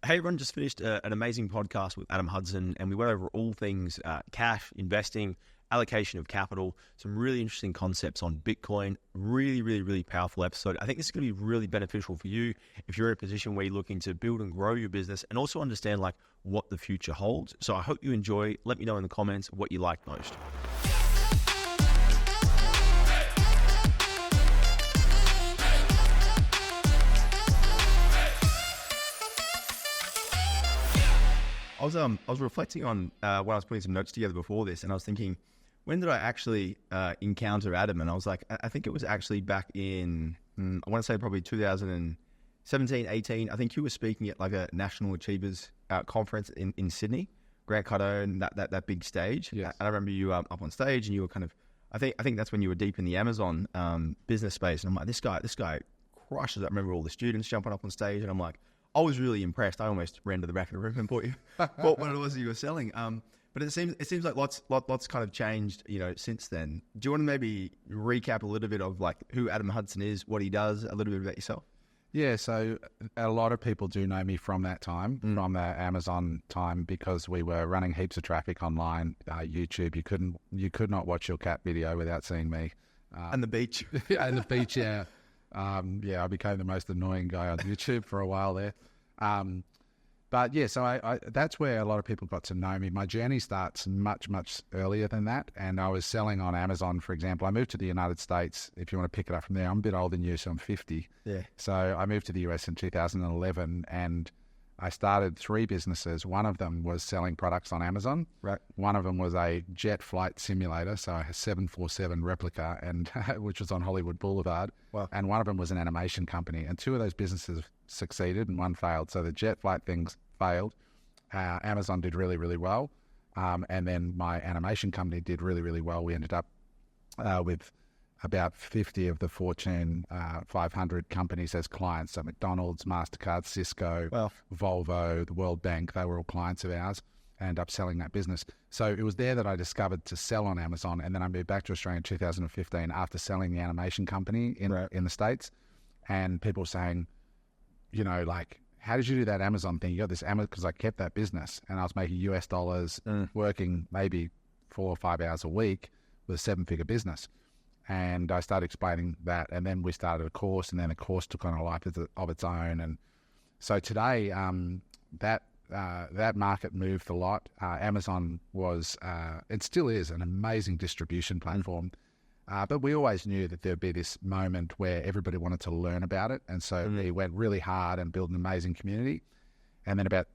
Hey, everyone, just finished an amazing podcast with Adam Hudson, and we went over all things cash, investing, allocation of capital, some really interesting concepts on Bitcoin. Really powerful episode. I think this is going to be really beneficial for you if you're in a position where you're looking to build and grow your business and also understand like what the future holds. So I hope you enjoy. Let me know in the comments what you like most. I was reflecting on when I was putting some notes together before this, and I was thinking, when did I actually encounter Adam? And I was like, I think it was actually back in, I want to say probably 2017, 18. I think you were speaking at like a National Achievers conference in Sydney, Grant Cardone, that big stage. Yes. And I remember you up on stage, and you were kind of, I think that's when you were deep in the Amazon business space. And I'm like, this guy crushes it. I remember all the students jumping up on stage, and I'm like, I was really impressed. I almost ran to the back of the room and bought you what it was that you were selling. But it seems like lots kind of changed, since then. Do you want to maybe recap a little bit of like who Adam Hudson is, what he does, a little bit about yourself? Yeah, so a lot of people do know me from that time, from the Amazon time, because we were running heaps of traffic online, YouTube. You could not watch your cat video without seeing me. And the beach. And the beach, yeah. I became the most annoying guy on YouTube for a while there. But yeah, so I that's where a lot of people got to know me. My journey starts much earlier than that. And I was selling on Amazon, for example. I moved to the United States, if you want to pick it up from there. I'm a bit older than you, so I'm 50. Yeah. So I moved to the US in 2011, and I started 3 businesses. One of them was selling products on Amazon. Right. One of them was a jet flight simulator, so a 747 replica, and which was on Hollywood Boulevard. Wow. And one of them was an animation company. And 2 of those businesses succeeded and one failed. So the jet flight things failed. Amazon did really well. And then my animation company did really well. We ended up with about 50 of the Fortune 500 companies as clients. So McDonald's, MasterCard, Cisco, Wow. Volvo, the World Bank, they were all clients of ours, and up selling that business. So it was there that I discovered to sell on Amazon. And then I moved back to Australia in 2015 after selling the animation company in the States. And people were saying, like, how did you do that Amazon thing? You got this Amazon, because I kept that business and I was making US dollars, working maybe 4 or 5 hours a week with a 7-figure business. And I started explaining that, and then we started a course, and then the course took on a life of its own. And so today, that market moved a lot. Amazon was, it still is, an amazing distribution platform. But we always knew that there'd be this moment where everybody wanted to learn about it. And so we went really hard and built an amazing community. And then about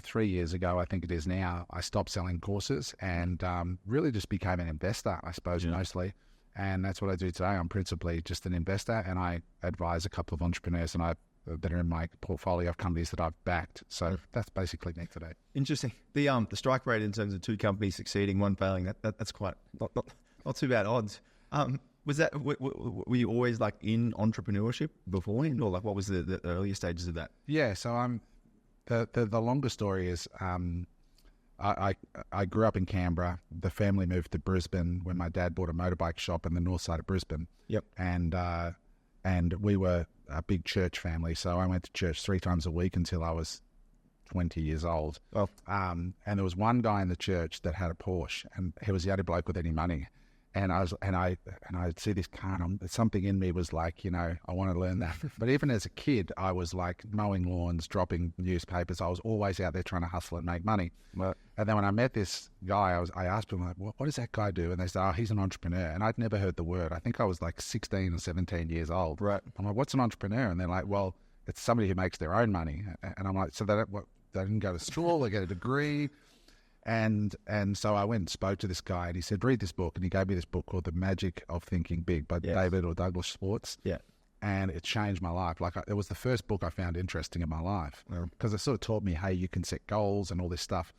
3 years ago, I think it is now, I stopped selling courses and really just became an investor, I suppose, mostly. And that's what I do today. I'm principally just an investor, and I advise a couple of entrepreneurs that are in my portfolio of companies that I've backed. So that's basically me today. Interesting. The strike rate in terms of 2 companies succeeding, 1 failing, that's quite not too bad odds. Was that were you always like in entrepreneurship beforehand, or like what was the earlier stages of that? Yeah. So I'm the longer story is I grew up in Canberra. The family moved to Brisbane when my dad bought a motorbike shop in the north side of Brisbane. Yep. And we were a big church family, so I went to church 3 times a week until I was 20 years old. Well, and there was one guy in the church that had a Porsche, and he was the only bloke with any money. And I'd see this car, and something in me was like, I want to learn that. But even as a kid, I was like mowing lawns, dropping newspapers. I was always out there trying to hustle and make money. Right. And then when I met this guy, I asked him, like, what does that guy do? And they said, he's an entrepreneur. And I'd never heard the word. I think I was like 16 or 17 years old. Right. I'm like, what's an entrepreneur? And they're like, well, it's somebody who makes their own money. And I'm like, so they didn't go to school, they get a degree. And so I went and spoke to this guy, and he said, read this book. And he gave me this book called The Magic of Thinking Big by David or Douglas Schwartz. Yeah. And it changed my life. It was the first book I found interesting in my life, because it sort of taught me, hey, you can set goals and all this stuff.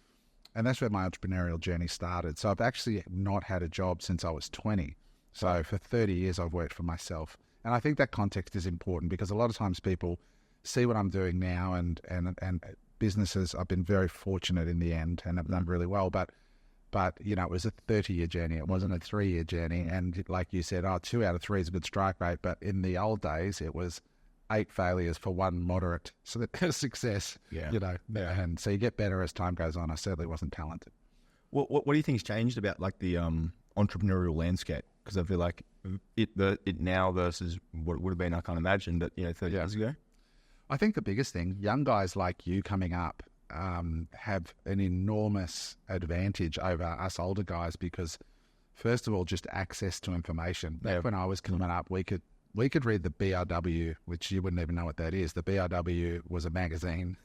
And that's where my entrepreneurial journey started. So I've actually not had a job since I was 20. So for 30 years, I've worked for myself. And I think that context is important, because a lot of times people see what I'm doing now, and businesses, I've been very fortunate in the end and have done really well, but it was a 30-year journey. It wasn't a 3-year journey. And like you said, 2 out of 3 is a good strike rate, but in the old days it was 8 failures for 1 moderate success. Yeah. And so you get better as time goes on. I certainly wasn't talented. What do you think's changed about like the entrepreneurial landscape? Because I feel like it now versus what it would have been, I can't imagine, but 30 years ago. I think the biggest thing, young guys like you coming up have an enormous advantage over us older guys because, first of all, just access to information. Back when I was coming up, we could read the BRW, which you wouldn't even know what that is. The BRW was a magazine,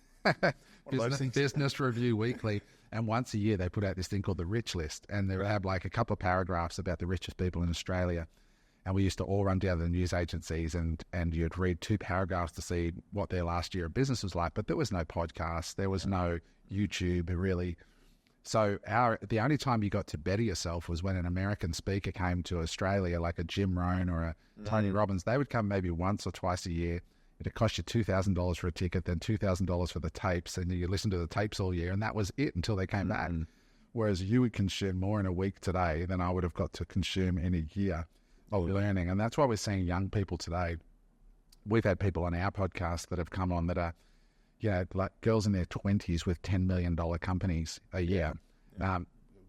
Business Review Weekly, and once a year they put out this thing called the Rich List, and they would have like a couple of paragraphs about the richest people in Australia. And we used to all run down to the news agencies and you'd read 2 paragraphs to see what their last year of business was like. But there was no podcast. There was no YouTube really. So the only time you got to better yourself was when an American speaker came to Australia, like a Jim Rohn or a Tony Robbins. They would come maybe once or twice a year. It'd cost you $2,000 for a ticket, then $2,000 for the tapes. And you listen to the tapes all year. And that was it until they came back. Whereas you would consume more in a week today than I would have got to consume in a year. Learning. And that's why we're seeing young people today. We've had people on our podcast that have come on that are, like girls in their 20s with $10 million companies a year.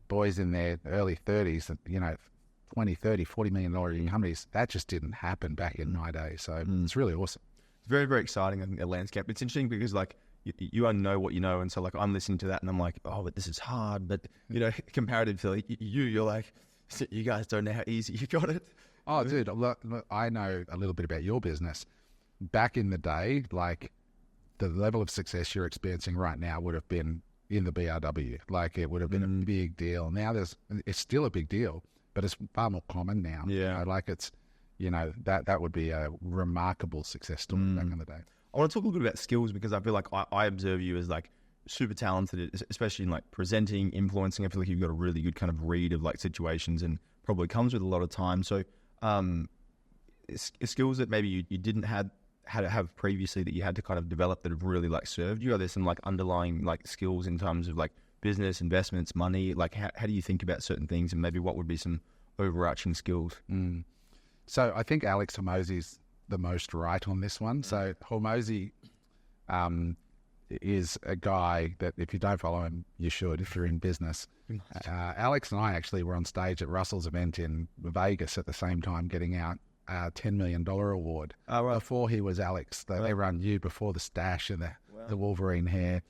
Boys in their early 30s, 20, 30, $40 million companies. That just didn't happen back in my day. So it's really awesome. It's very, very exciting, I think, the landscape. It's interesting because like you know what you know. And so like I'm listening to that and I'm like, oh, but this is hard. But, comparative to like, you're like, you guys don't know how easy you got it. Oh, dude, look, I know a little bit about your business. Back in the day, like the level of success you're experiencing right now would have been in the BRW. Like it would have been a big deal. Now it's still a big deal, but it's far more common now. Yeah. Like it's, that would be a remarkable success story back in the day. I want to talk a little bit about skills because I feel like I observe you as like super talented, especially in like presenting, influencing. I feel like you've got a really good kind of read of like situations and probably comes with a lot of time. So, skills that maybe you didn't had to have previously that you had to kind of develop that have really like served you? Are there some like underlying like skills in terms of like business, investments, money? Like how do you think about certain things and maybe what would be some overarching skills? So I think Alex Hormozi's the most right on this one. So Hormozi is a guy that if you don't follow him, you should if you're in business. Alex and I actually were on stage at Russell's event in Vegas at the same time getting out a $10 million award. Before he was Alex. Everyone knew before the stash and the Wolverine hair.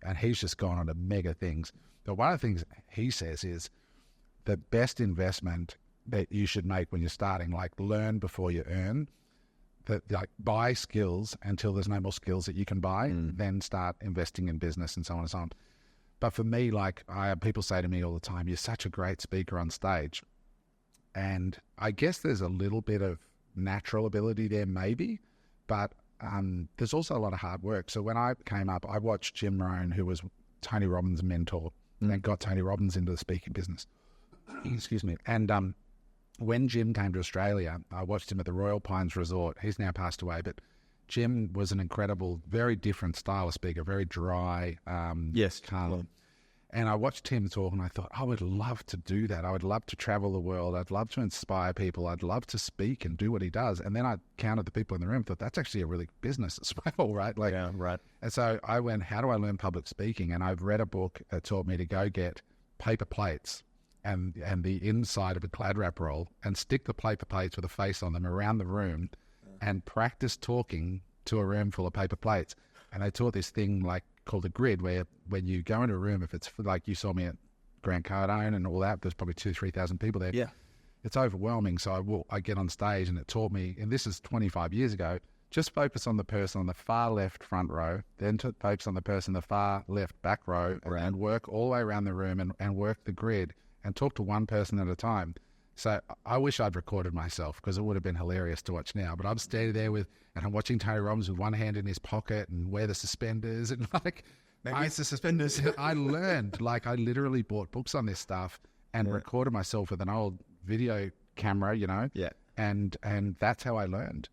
And he's just gone on to mega things. But one of the things he says is the best investment that you should make when you're starting, like learn before you earn. That like buy skills until there's no more skills that you can buy, then start investing in business and so on and so on. But for me, like people say to me all the time, you're such a great speaker on stage. And I guess there's a little bit of natural ability there maybe, but there's also a lot of hard work. So when I came up, I watched Jim Rohn, who was Tony Robbins' mentor, and got Tony Robbins into the speaking business. Excuse me. And when Jim came to Australia, I watched him at the Royal Pines Resort. He's now passed away, but Jim was an incredible, very different style of speaker, very dry, calm. And I watched him talk and I thought, I would love to do that. I would love to travel the world. I'd love to inspire people. I'd love to speak and do what he does. And then I counted the people in the room and thought, that's actually a really good business as well, right? Like, yeah, right. And so I went, how do I learn public speaking? And I've read a book that taught me to go get paper plates and the inside of a Glad wrap roll and stick the paper plates with a face on them around the room and practice talking to a room full of paper plates. And they taught this thing like called a grid, where when you go into a room, if it's like you saw me at Grant Cardone and all that, there's probably 2,000-3,000 people there. Yeah, it's overwhelming. So I get on stage and it taught me, and this is 25 years ago, just focus on the person on the far left front row, then to focus on the person in the far left back row, and work all the way around the room and work the grid and talk to one person at a time. So I wish I'd recorded myself because it would have been hilarious to watch now. But I'm standing there and I'm watching Tony Robbins with one hand in his pocket and wear the suspenders and like... Maybe it's the suspenders. I learned, like I literally bought books on this stuff and recorded myself with an old video camera, Yeah. And that's how I learned.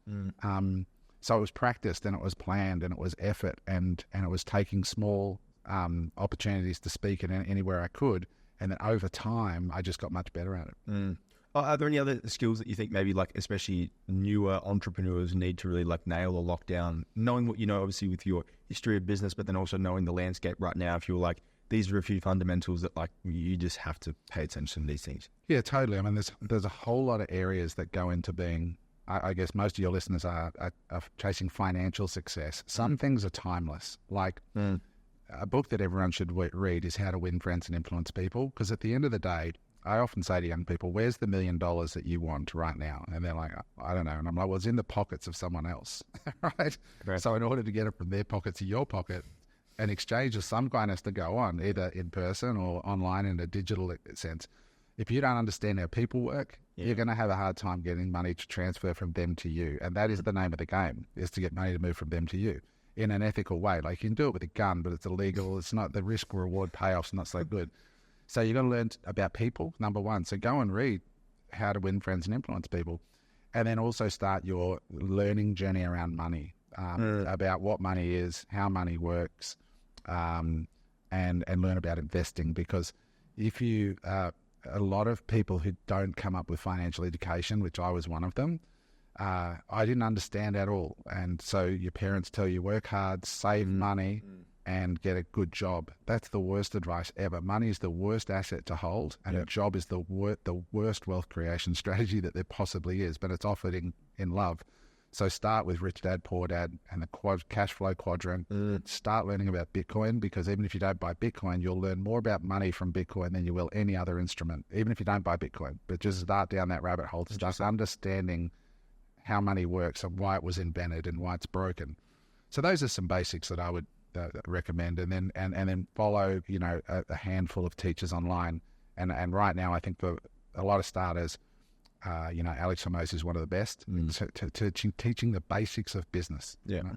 So it was practiced and it was planned and it was effort and it was taking small opportunities to speak anywhere I could. And then over time, I just got much better at it. Are there any other skills that you think maybe like especially newer entrepreneurs need to really like nail or lock down, knowing what you know obviously with your history of business, but then also knowing the landscape right now, if you were like, these are a few fundamentals that like you just have to pay attention to these things? Yeah, totally. I mean, there's a whole lot of areas that go into being, I guess most of your listeners are chasing financial success. Some things are timeless. Like a book that everyone should read is How to Win Friends and Influence People. Because at the end of the day, I often say to young people, where's the $1 million that you want right now? And they're like, I don't know. And I'm like, well, it's in the pockets of someone else, right? So in order to get it from their pocket to your pocket, an exchange of some kind has to go on, either in person or online in a digital sense. If you don't understand how people work, you're going to have a hard time getting money to transfer from them to you. And that is the name of the game, is to get money to move from them to you in an ethical way. Like you can do it with a gun, but it's illegal. It's not, the risk reward payoff's not so good. So you're going to learn about people, number one. So go and read How to Win Friends and Influence People. And then also start your learning journey around money, about what money is, how money works, and learn about investing. Because if you, a lot of people who don't come up with financial education, which I was one of them, I didn't understand at all. And so your parents tell you work hard, save money, and get a good job. That's the worst advice ever. Money is the worst asset to hold, and a job is the worst wealth creation strategy that there possibly is, but it's offered in love. So start with Rich Dad, Poor Dad and the cash flow quadrant. Start learning about Bitcoin, because even if you don't buy Bitcoin, you'll learn more about money from Bitcoin than you will any other instrument, even if you don't buy Bitcoin. But just start down that rabbit hole, just understanding how money works and why it was invented and why it's broken. So those are some basics that I would recommend, and then follow, you know, a handful of teachers online. And right now, I think for a lot of starters, you know, Alex Hormozi is one of the best teaching the basics of business. Yeah. You know?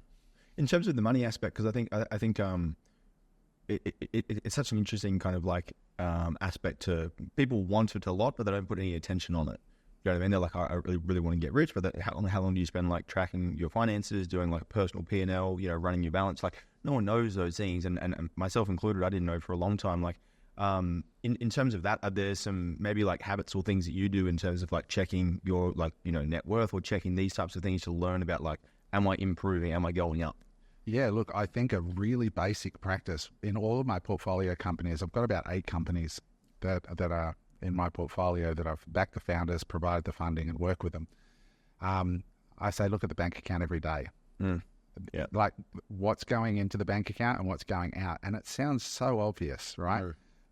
In terms of the money aspect, because I think it's such an interesting kind of like aspect to people want it a lot, but they don't put any attention on it. You know what I mean? They're like, I really want to get rich, but how long do you spend like tracking your finances, doing like a personal P&L, you know, running your balance? Like no one knows those things, and myself included, I didn't know for a long time. Like in terms of that, are there some maybe like habits or things that you do in terms of like checking your like, you know, net worth or checking these types of things to learn about like, am I improving? Am I going up? Yeah, look, I think a really basic practice in all of my portfolio companies, I've got about 8 companies that are in my portfolio that I've backed the founders, provided the funding and work with them. I say, look at the bank account every day. Yeah. Like what's going into the bank account and what's going out. And it sounds so obvious, right?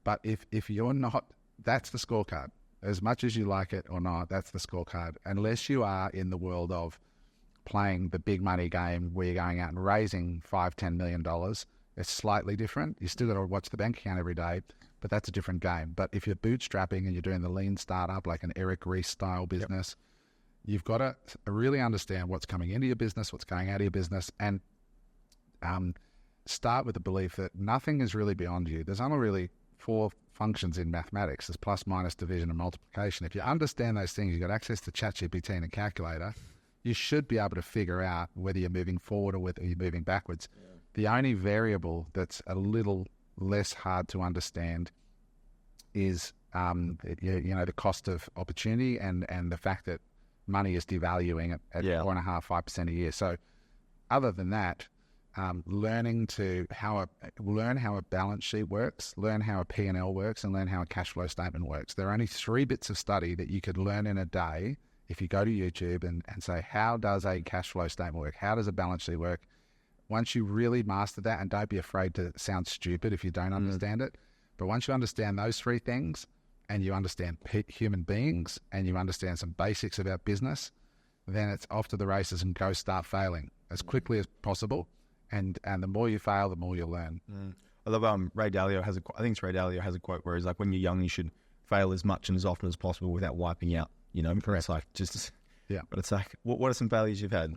But if you're not, that's the scorecard. As much as you like it or not, that's the scorecard. Unless you are in the world of playing the big money game where you're going out and raising $5-10 million, it's slightly different. You still got to watch the bank account every day, but that's a different game. But if you're bootstrapping and you're doing the lean startup, like an Eric Ries style business, you've got to really understand what's coming into your business, what's going out of your business, and start with the belief that nothing is really beyond you. There's only really 4 functions in mathematics. There's plus, minus, division, and multiplication. If you understand those things, you've got access to ChatGPT and a calculator, you should be able to figure out whether you're moving forward or whether you're moving backwards. The only variable that's a little less hard to understand is you know, the cost of opportunity and the fact that money is devaluing at 4.5-5% a year. So other than that, learn how a balance sheet works, learn how a P&L works, and learn how a cash flow statement works. There are only 3 bits of study that you could learn in a day if you go to YouTube and say, how does a cash flow statement work? How does a balance sheet work? Once you really master that, and don't be afraid to sound stupid if you don't understand it, but once you understand those 3 things, and you understand human beings, and you understand some basics about business, then it's off to the races and go start failing as quickly as possible. And the more you fail, the more you'll learn. I love Ray Dalio has I think it's Ray Dalio has a quote where he's like, when you're young, you should fail as much and as often as possible without wiping out. You know, it's like but it's like, what are some failures you've had?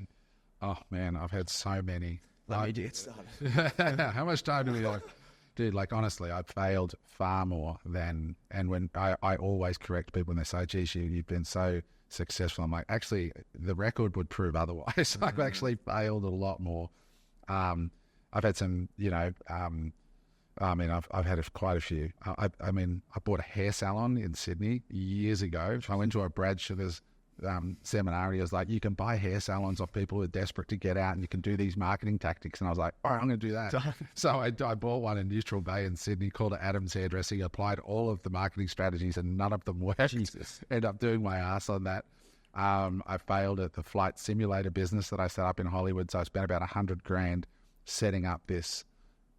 Oh man, I've had so many. Let me get started. How much time do we have? Dude, like honestly, I've failed far more than, and when I always correct people when they say, geez, you've been so successful. I'm like, actually, the record would prove otherwise. I've actually failed a lot more. I've had some, you know, I mean, I've had quite a few. I mean, I bought a hair salon in Sydney years ago. I went to a Brad Sugar's seminar, and he was like, you can buy hair salons off people who are desperate to get out, and you can do these marketing tactics. And I was like, all right, I'm going to do that. So I bought one in Neutral Bay in Sydney called Adam's Hairdressing, applied all of the marketing strategies, and none of them worked. Jesus. Ended up doing my ass on that. I failed at the flight simulator business that I set up in Hollywood. So I spent about $100,000 setting up this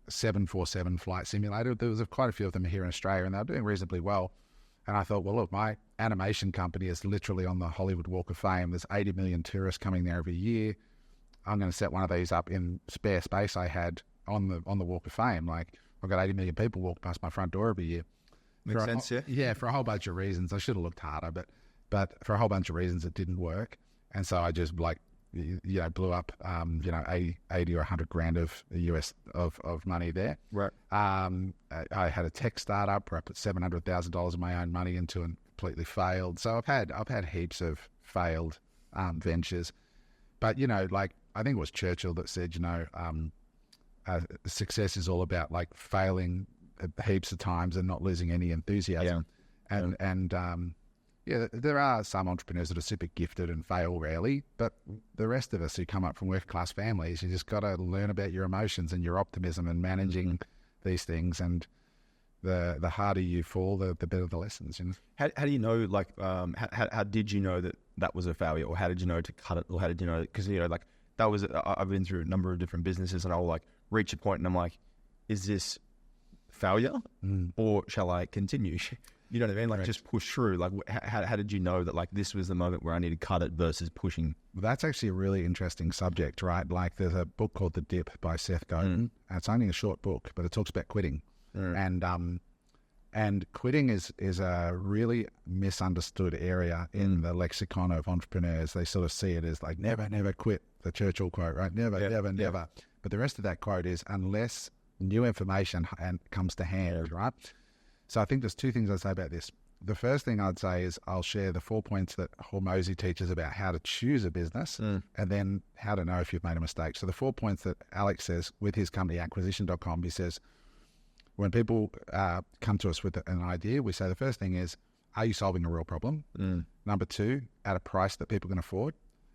747 flight simulator. There was quite a few of them here in Australia, and they were doing reasonably well. And I thought, well, look, my animation company is literally on the Hollywood Walk of Fame. There's 80 million tourists coming there every year. I'm going to set one of these up in spare space I had on the Walk of Fame. Like, I've got 80 million people walk past my front door every year. Makes sense, yeah. Yeah, for a whole bunch of reasons. I should have looked harder, but for a whole bunch of reasons, it didn't work. And so I just blew up, 80 or 100 grand of US of money there. Right. I had a tech startup where I put $700,000 of my own money into and completely failed. So I've had heaps of failed ventures, but I think it was Churchill that said, success is all about like failing heaps of times and not losing any enthusiasm. Yeah. Yeah, there are some entrepreneurs that are super gifted and fail rarely, but the rest of us who come up from working-class families, you just got to learn about your emotions and your optimism and managing these things. And the harder you fall, the better the lessons. How do you know, like, how did you know that was a failure, or how did you know to cut it, or how did you know? Because that was, I've been through a number of different businesses, and I'll like reach a point, and I'm like, is this failure, or shall I continue? You know what I mean? Like, right. Just push through. Like, how did you know that, like, this was the moment where I need to cut it versus pushing? Well, that's actually a really interesting subject, right? Like, there's a book called The Dip by Seth Godin. It's only a short book, but it talks about quitting. And quitting is a really misunderstood area in the lexicon of entrepreneurs. They sort of see it as like, never, never quit, the Churchill quote, right? Never, never. But the rest of that quote is, unless new information comes to hand, right? So I think there's two things I'd say about this. The first thing I'd say is I'll share the 4 points that Hormozi teaches about how to choose a business and then how to know if you've made a mistake. So the 4 points that Alex says with his company, acquisition.com, he says, when people come to us with an idea, we say the first thing is, are you solving a real problem? Number 2, at a price that people can afford?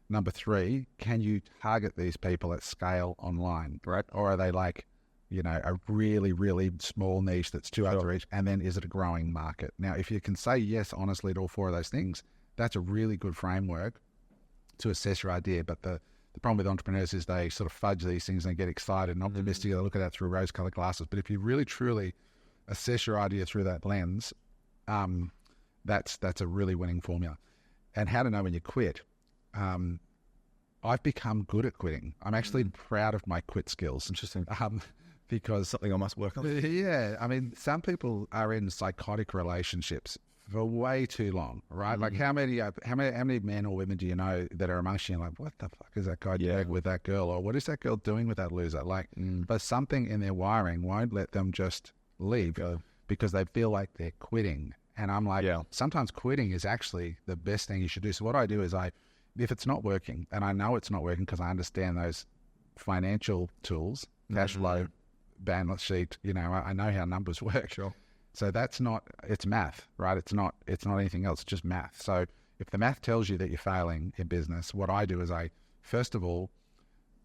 Number 3, can you target these people at scale online? Right? Or are they like, a really, really small niche that's too hard to reach? And then is it a growing market? Now, if you can say yes, honestly, to all 4 of those things, that's a really good framework to assess your idea. But the problem with entrepreneurs is they sort of fudge these things and get excited and optimistic. They look at that through rose-colored glasses. But if you really, truly assess your idea through that lens, that's a really winning formula. And how to know when you quit. I've become good at quitting. I'm actually proud of my quit skills. Interesting. Because something I must work on. Yeah, I mean, some people are in psychotic relationships for way too long, right? Like, how many men or women do you know that are amongst you? Like, what the fuck is that guy doing with that girl, or what is that girl doing with that loser? Like, but something in their wiring won't let them just leave because they feel like they're quitting. And I'm like, sometimes quitting is actually the best thing you should do. So what I do is if it's not working, and I know it's not working because I understand those financial tools, cash flow, balance sheet, I know how numbers work. Sure. So it's math, right? It's not anything else, it's just math. So if the math tells you that you're failing in business, what I do is I, first of all,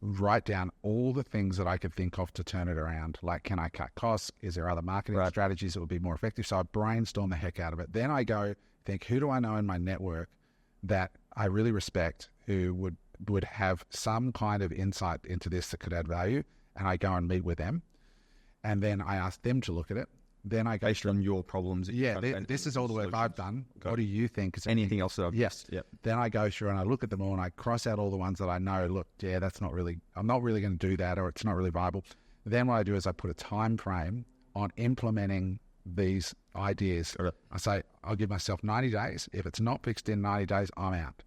write down all the things that I could think of to turn it around. Like, can I cut costs? Is there other marketing strategies that would be more effective? So I brainstorm the heck out of it. Then I go think, who do I know in my network that I really respect who would have some kind of insight into this that could add value? And I go and meet with them. And then I ask them to look at it. Then I go based on your problems. This is all the work I've done. Okay. What do you think? Anything else that I've Yes. Yep. Then I go through and I look at them all and I cross out all the ones that I know, look, I'm not really going to do that, or it's not really viable. Then what I do is I put a time frame on implementing these ideas. Okay. I say, I'll give myself 90 days. If it's not fixed in 90 days, I'm out.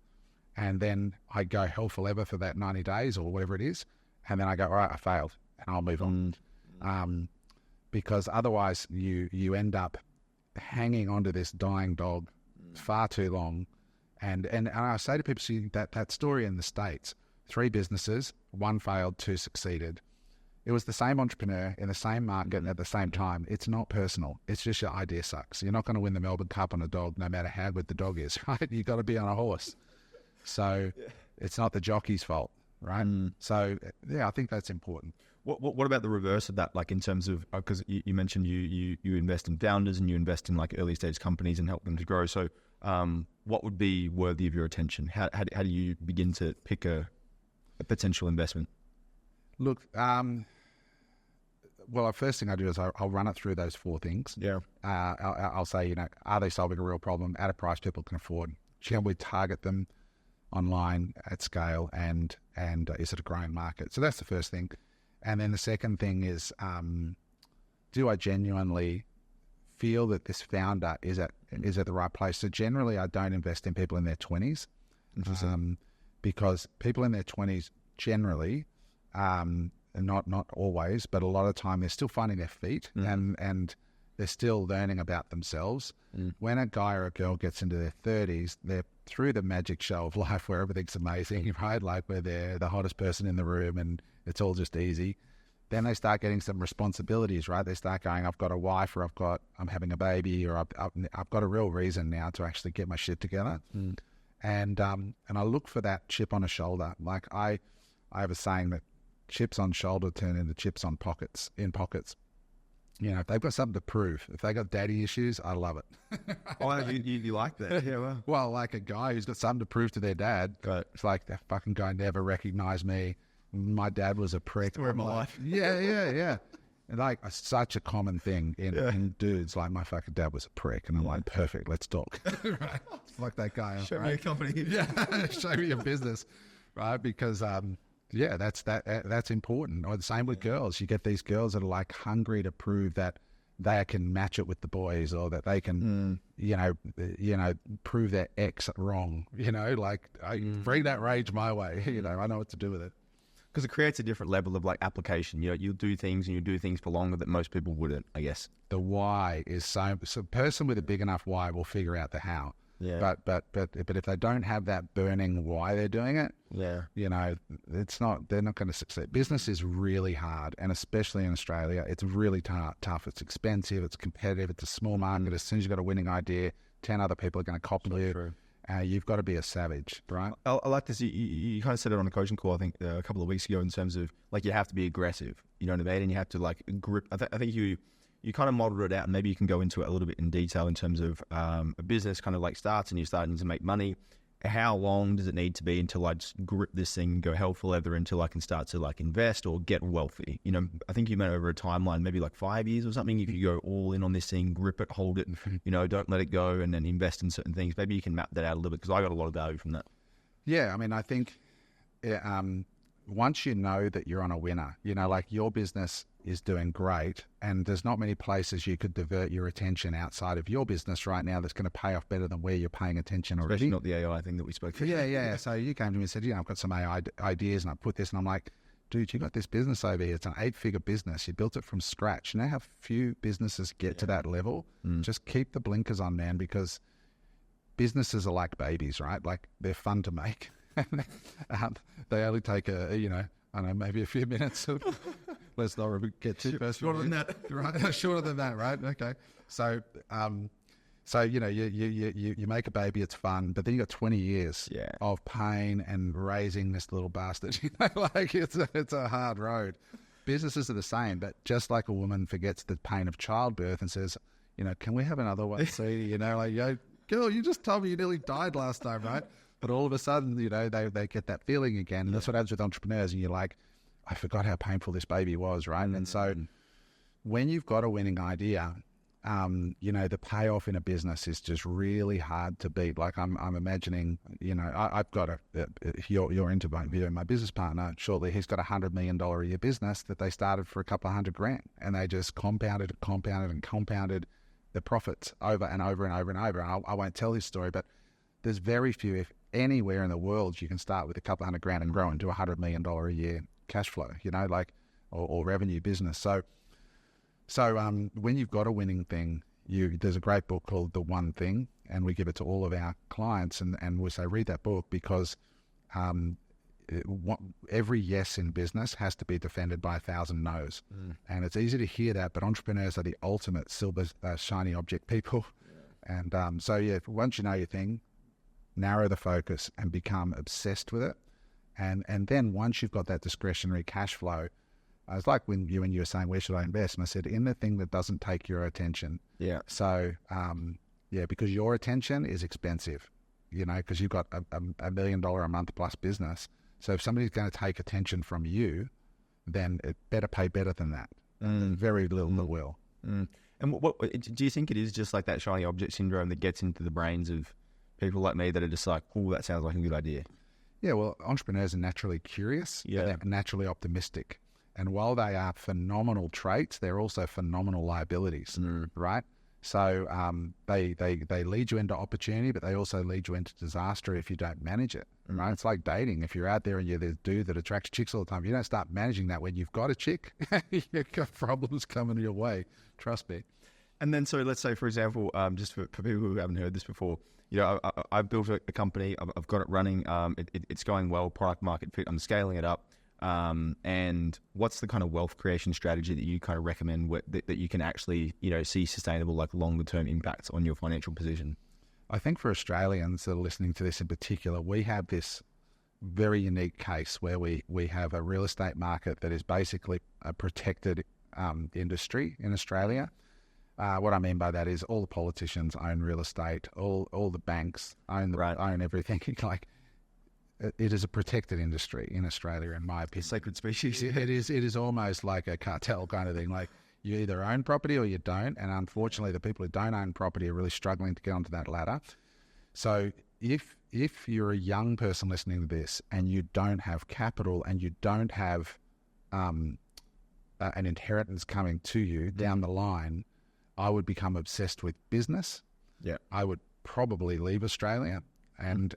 And then I go hell for leather for that 90 days or whatever it is. And then I go, all right, I failed, and I'll move on. Because otherwise you end up hanging onto this dying dog far too long. And I say to people, see that story in the States, 3 businesses, 1 failed, 2 succeeded. it was the same entrepreneur in the same market at the same time. It's not personal. It's just your idea sucks. You're not going to win the Melbourne Cup on a dog, no matter how good the dog is, right? You've got to be on a horse. So it's not the jockey's fault, right? So yeah, I think that's important. What about the reverse of that? Like in terms of, because you mentioned you invest in founders and you invest in like early stage companies and help them to grow. So what would be worthy of your attention? How do you begin to pick a potential investment? Look, well, the first thing I do is I'll run it through those 4 things. Yeah. I'll say, are they solving a real problem at a price people can afford? Can we target them online at scale, and is it a growing market? So that's the first thing. And then the second thing is, do I genuinely feel that this founder is at the right place? So generally, I don't invest in people in their 20s, because people in their 20s generally, not always, but a lot of the time, they're still finding their feet and they're still learning about themselves. When a guy or a girl gets into their 30s, they're through the magic show of life where everything's amazing, right? Like where they're the hottest person in the room and it's all just easy. Then they start getting some responsibilities, right? They start going, I've got a wife, or I'm having a baby, or I've got a real reason now to actually get my shit together. And I look for that chip on a shoulder. Like I have a saying that chips on shoulder turn into chips on pockets. If they've got something to prove, if they got daddy issues, I love it. Oh, you like that? Yeah, well, like a guy who's got something to prove to their dad. Right. It's like, that fucking guy never recognized me. My dad was a prick. Story of my life. Yeah. And like such a common thing in dudes. Like, my fucking dad was a prick, and I'm like, perfect, let's talk. Right? Fuck that guy. Show me a company. Yeah, show me a business, right? Because that's important. Or the same with girls. You get these girls that are like hungry to prove that they can match it with the boys, or that they can, prove their ex wrong. Bring that rage my way. I know what to do with it. Because it creates a different level of like application. You'll do things and you do things for longer that most people wouldn't, I guess. The why is so a person with a big enough why will figure out the how. Yeah. But if they don't have that burning why they're doing it, they're not going to succeed. Business is really hard, and especially in Australia, it's really tough. It's expensive, it's competitive, it's a small market. As soon as you've got a winning idea, 10 other people are going to copy you. True. You've got to be a savage, right? I like this. You kind of said it on a coaching call, I think, a couple of weeks ago, in terms of like, you have to be aggressive, you know what I mean? And you have to like grip. I think you kind of modeled it out, and maybe you can go into it a little bit in detail in terms of a business kind of like starts and you're starting to make money. How long does it need to be until I just grip this thing and go hell for leather until I can start to like invest or get wealthy? I think you meant over a timeline, maybe like 5 years or something. If you go all in on this thing, grip it, hold it, don't let it go, and then invest in certain things. Maybe you can map that out a little bit, because I got a lot of value from that. Yeah, I mean, I think once you know that you're on a winner, like your business is doing great, and there's not many places you could divert your attention outside of your business right now that's going to pay off better than where you're paying attention already. Especially not the AI thing that we spoke about. Yeah. So you came to me and said, I've got some AI ideas, and I put this, and I'm like, dude, you got this business over here. It's an 8-figure business. You built it from scratch. You know how few businesses get to that level? Just keep the blinkers on, man, because businesses are like babies, right? Like, they're fun to make. They only take I don't know, maybe a few minutes. Let's not get too personal. Shorter than that, right? Shorter than that, right? Okay. So, you make a baby, it's fun, but then you got 20 years of pain and raising this little bastard. Like it's a hard road. Businesses are the same, but just like a woman forgets the pain of childbirth and says, can we have another one? See, girl, you just told me you nearly died last time, right? But all of a sudden, they get that feeling again. And that's what happens with entrepreneurs. And you're like, I forgot how painful this baby was, right? And so when you've got a winning idea, the payoff in a business is just really hard to beat. Like I'm imagining, I've got you're interviewing my business partner shortly. He's got $100 million a year business that they started for a couple of $100,000, and they just compounded the profits over and over and over and over. And I won't tell his story, but there's very few, if anywhere in the world, you can start with a couple of $100,000 and grow into $100 million a year cash flow, or revenue business. So when you've got a winning thing, there's a great book called The One Thing, and we give it to all of our clients, and we say, read that book, because every yes in business has to be defended by 1,000 no's. And it's easy to hear that, but entrepreneurs are the ultimate silver shiny object people. And once you know your thing, narrow the focus and become obsessed with it. And then once you've got that discretionary cash flow, it's like when you were saying, where should I invest? And I said, in the thing that doesn't take your attention. Yeah. So, because your attention is expensive, because you've got a $1 million a month plus business. So if somebody's going to take attention from you, then it better pay better than that. Very little that will. And what do you think it is, just like that shiny object syndrome that gets into the brains of people like me that are just like, oh, that sounds like a good idea? Yeah, well, entrepreneurs are naturally curious. Yeah. They're naturally optimistic. And while they are phenomenal traits, they're also phenomenal liabilities, right? So they lead you into opportunity, but they also lead you into disaster if you don't manage it, right? It's like dating. If you're out there and you're the dude that attracts chicks all the time, if you don't start managing that when you've got a chick, you've got problems coming your way. Trust me. And then, so let's say, for example, just for people who haven't heard this before, I've built a company, I've got it running, it's going well, product market fit, I'm scaling it up. And what's the kind of wealth creation strategy that you kind of recommend that you can actually, see sustainable, like longer term impacts on your financial position? I think for Australians that are listening to this in particular, we have this very unique case where we have a real estate market that is basically a protected industry in Australia. What I mean by that is all the politicians own real estate, all the banks own everything. Like, it is a protected industry in Australia, in my opinion. Sacred species. It is almost like a cartel kind of thing. Like, you either own property or you don't, and unfortunately the people who don't own property are really struggling to get onto that ladder. So if you're a young person listening to this and you don't have capital and you don't have an inheritance coming to you down the line, I would become obsessed with business. Yeah, I would probably leave Australia and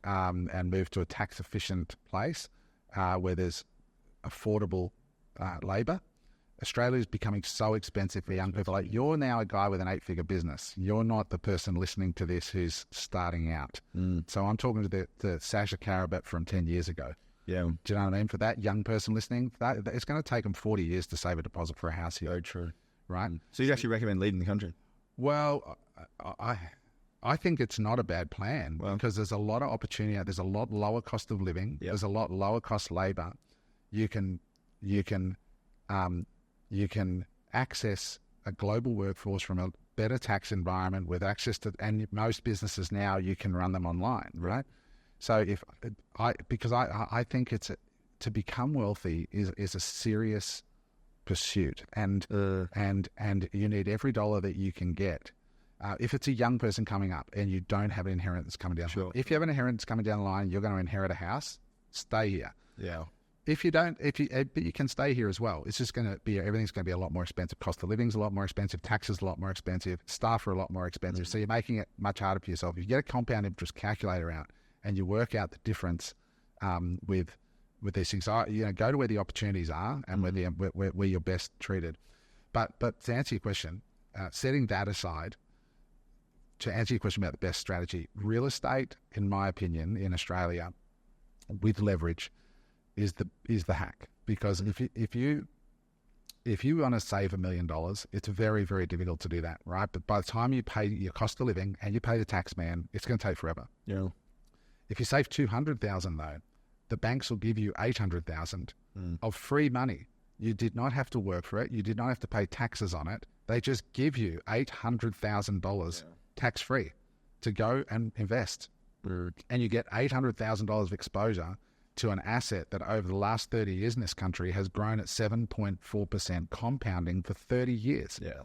move to a tax efficient place where there's affordable labour. Australia is becoming so expensive for young people. Like, you're now a guy with an 8-figure business. You're not the person listening to this who's starting out. So I'm talking to the Sasha Karabut from 10 years ago. Yeah. Do you know what I mean? For that young person listening, it's going to take them 40 years to save a deposit for a house here. Very true. Right? So you'd actually recommend leaving the country? Well, I think it's not a bad plan because there's a lot of opportunity. There's a lot lower cost of living. Yep. There's a lot lower cost labour. You can access a global workforce from a better tax environment with access to, and most businesses now you can run them online, right? So I think to become wealthy is a serious pursuit, and you need every dollar that you can get. If it's a young person coming up and you don't have an inheritance coming down, if you have an inheritance coming down the line, you're going to inherit a house. Stay here. Yeah. If you don't, but you can stay here as well. It's just going to be, everything's going to be a lot more expensive. Cost of living's a lot more expensive. Taxes a lot more expensive. Staff are a lot more expensive. So you're making it much harder for yourself. If you get a compound interest calculator out and you work out the difference with these things, go to where the opportunities are and where you're best treated. But to answer your question, setting that aside, to answer your question about the best strategy, real estate, in my opinion, in Australia, with leverage, is the hack. Because if you want to save $1 million, it's very, very difficult to do that, right? But by the time you pay your cost of living and you pay the tax man, it's going to take forever. Yeah. If you save $200,000 though, the banks will give you $800,000 of free money. You did not have to work for it. You did not have to pay taxes on it. They just give you $800,000 tax free to go and invest, and you get $800,000 of exposure to an asset that over the last 30 years in this country has grown at 7.4% compounding for 30 years. Yeah.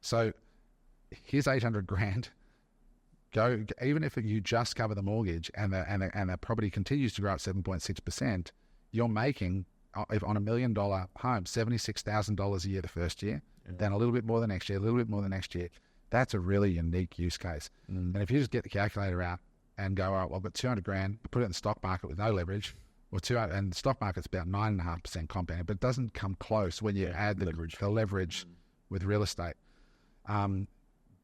So here's $800,000. Go, even if you just cover the mortgage and the property continues to grow at 7.6%, you're making, if on $1 million home, $76,000 a year the first year, then a little bit more the next year, a little bit more the next year. That's a really unique use case. And if you just get the calculator out and go, all right, well, I've got $200,000, put it in the stock market with no leverage, and the stock market's about 9.5% compound, but it doesn't come close when you add the leverage with real estate.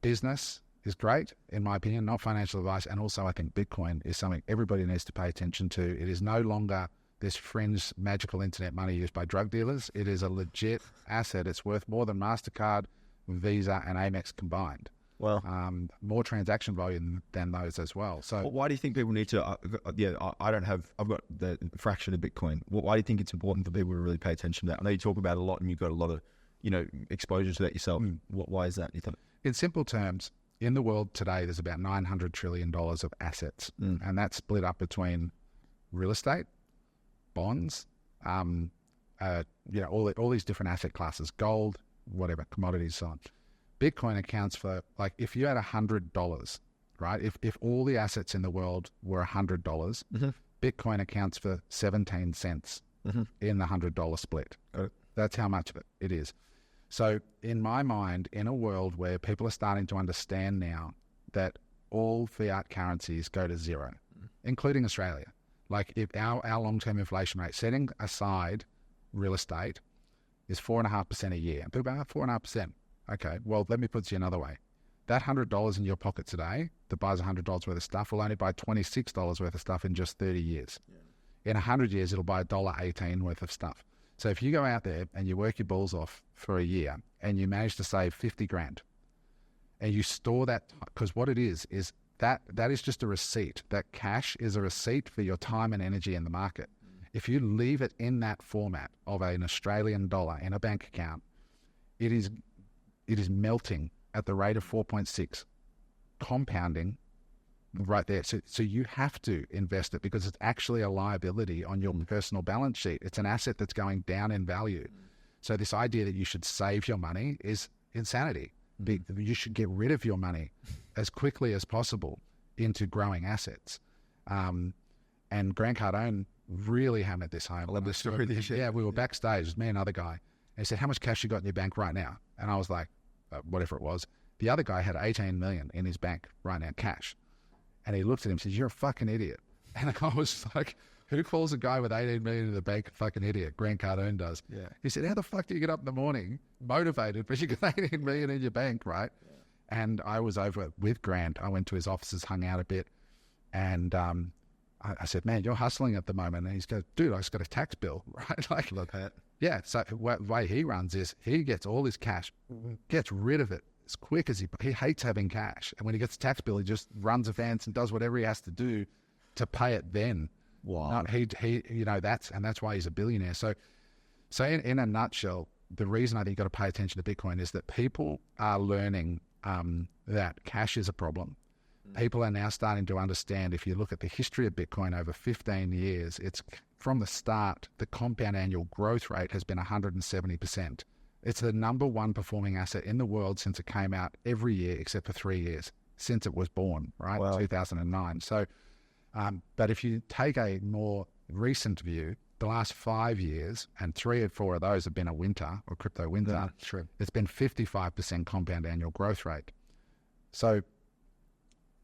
Business is great, in my opinion, not financial advice. And also I think Bitcoin is something everybody needs to pay attention to. It is no longer this fringe magical internet money used by drug dealers. It is a legit asset. It's worth more than MasterCard, Visa, and Amex combined. Well, more transaction volume than those as well. So why do you think people need to? I've got the fraction of Bitcoin. Why do you think it's important for people to really pay attention to that? I know you talk about it a lot, and you've got a lot of, exposure to that yourself. Why is that? You think? In simple terms, in the world today, there's about $900 trillion of assets, and that's split up between real estate, bonds, all these different asset classes, gold, whatever, commodities, so on. Bitcoin accounts for, like, if you had $100, right? If all the assets in the world were $100, Bitcoin accounts for 17 cents in the $100 split. That's how much of it is. So in my mind, in a world where people are starting to understand now that all fiat currencies go to zero, including Australia, like if our long-term inflation rate, setting aside real estate, is 4.5% a year. People go, 4.5%. Okay, well, let me put it to you another way. That $100 in your pocket today that buys $100 worth of stuff will only buy $26 worth of stuff in just 30 years. Yeah. In 100 years, it'll buy $1.18 worth of stuff. So if you go out there and you work your balls off for a year and you manage to save 50 grand and you store that, because what it is that is just a receipt. That cash is a receipt for your time and energy in the market. If you leave it in that format of an Australian dollar in a bank account, it is melting at the rate of 4.6, compounding right there. So you have to invest it because it's actually a liability on your personal balance sheet. It's an asset that's going down in value. So this idea that you should save your money is insanity. You should get rid of your money as quickly as possible into growing assets. And Grant Cardone really hammered this home. I love the story. Yeah, we were backstage, it was me and another guy. And he said, how much cash you got in your bank right now? And I was like, whatever it was. The other guy had 18 million in his bank right now, cash. And he looked at him and said, you're a fucking idiot. And I was like, who calls a guy with 18 million in the bank a fucking idiot? Grant Cardone does. Yeah. He said, how the fuck do you get up in the morning motivated, but you got 18 million in your bank, right? Yeah. And I was over with Grant. I went to his offices, hung out a bit. And I said, man, you're hustling at the moment. And he's goes, dude, I just got a tax bill, right? Like, love that. Yeah, so the way he runs is he gets all his cash, gets rid of it as quick as he hates having cash. And when he gets a tax bill, he just runs a fence and does whatever he has to do to pay it then. Wow. That's why he's a billionaire. So in a nutshell, the reason I think you've got to pay attention to Bitcoin is that people are learning that cash is a problem. People are now starting to understand, if you look at the history of Bitcoin over 15 years, it's from the start, the compound annual growth rate has been 170%. It's the number one performing asset in the world since it came out every year except for 3 years, since it was born, right? Wow. 2009. So, but if you take a more recent view, the last 5 years, and 3 or 4 of those have been a winter or crypto winter, yeah, sure. It's been 55% compound annual growth rate. So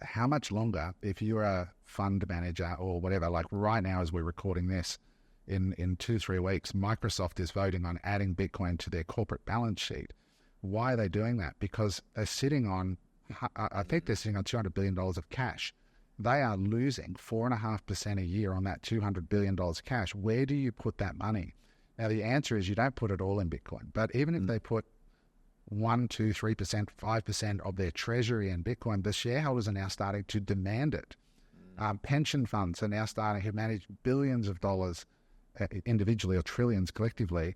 how much longer, if you're a fund manager or whatever, like right now as we're recording this, in 2-3 weeks, Microsoft is voting on adding Bitcoin to their corporate balance sheet. Why are they doing that? Because they're sitting on, I think they're sitting on $200 billion of cash. They are losing 4.5% a year on that $200 billion of cash. Where do you put that money? Now, the answer is you don't put it all in Bitcoin. But even if they put 1%, 2%, 3%, 5% of their treasury in Bitcoin, the shareholders are now starting to demand it. Pension funds are now starting to manage billions of dollars individually or trillions collectively.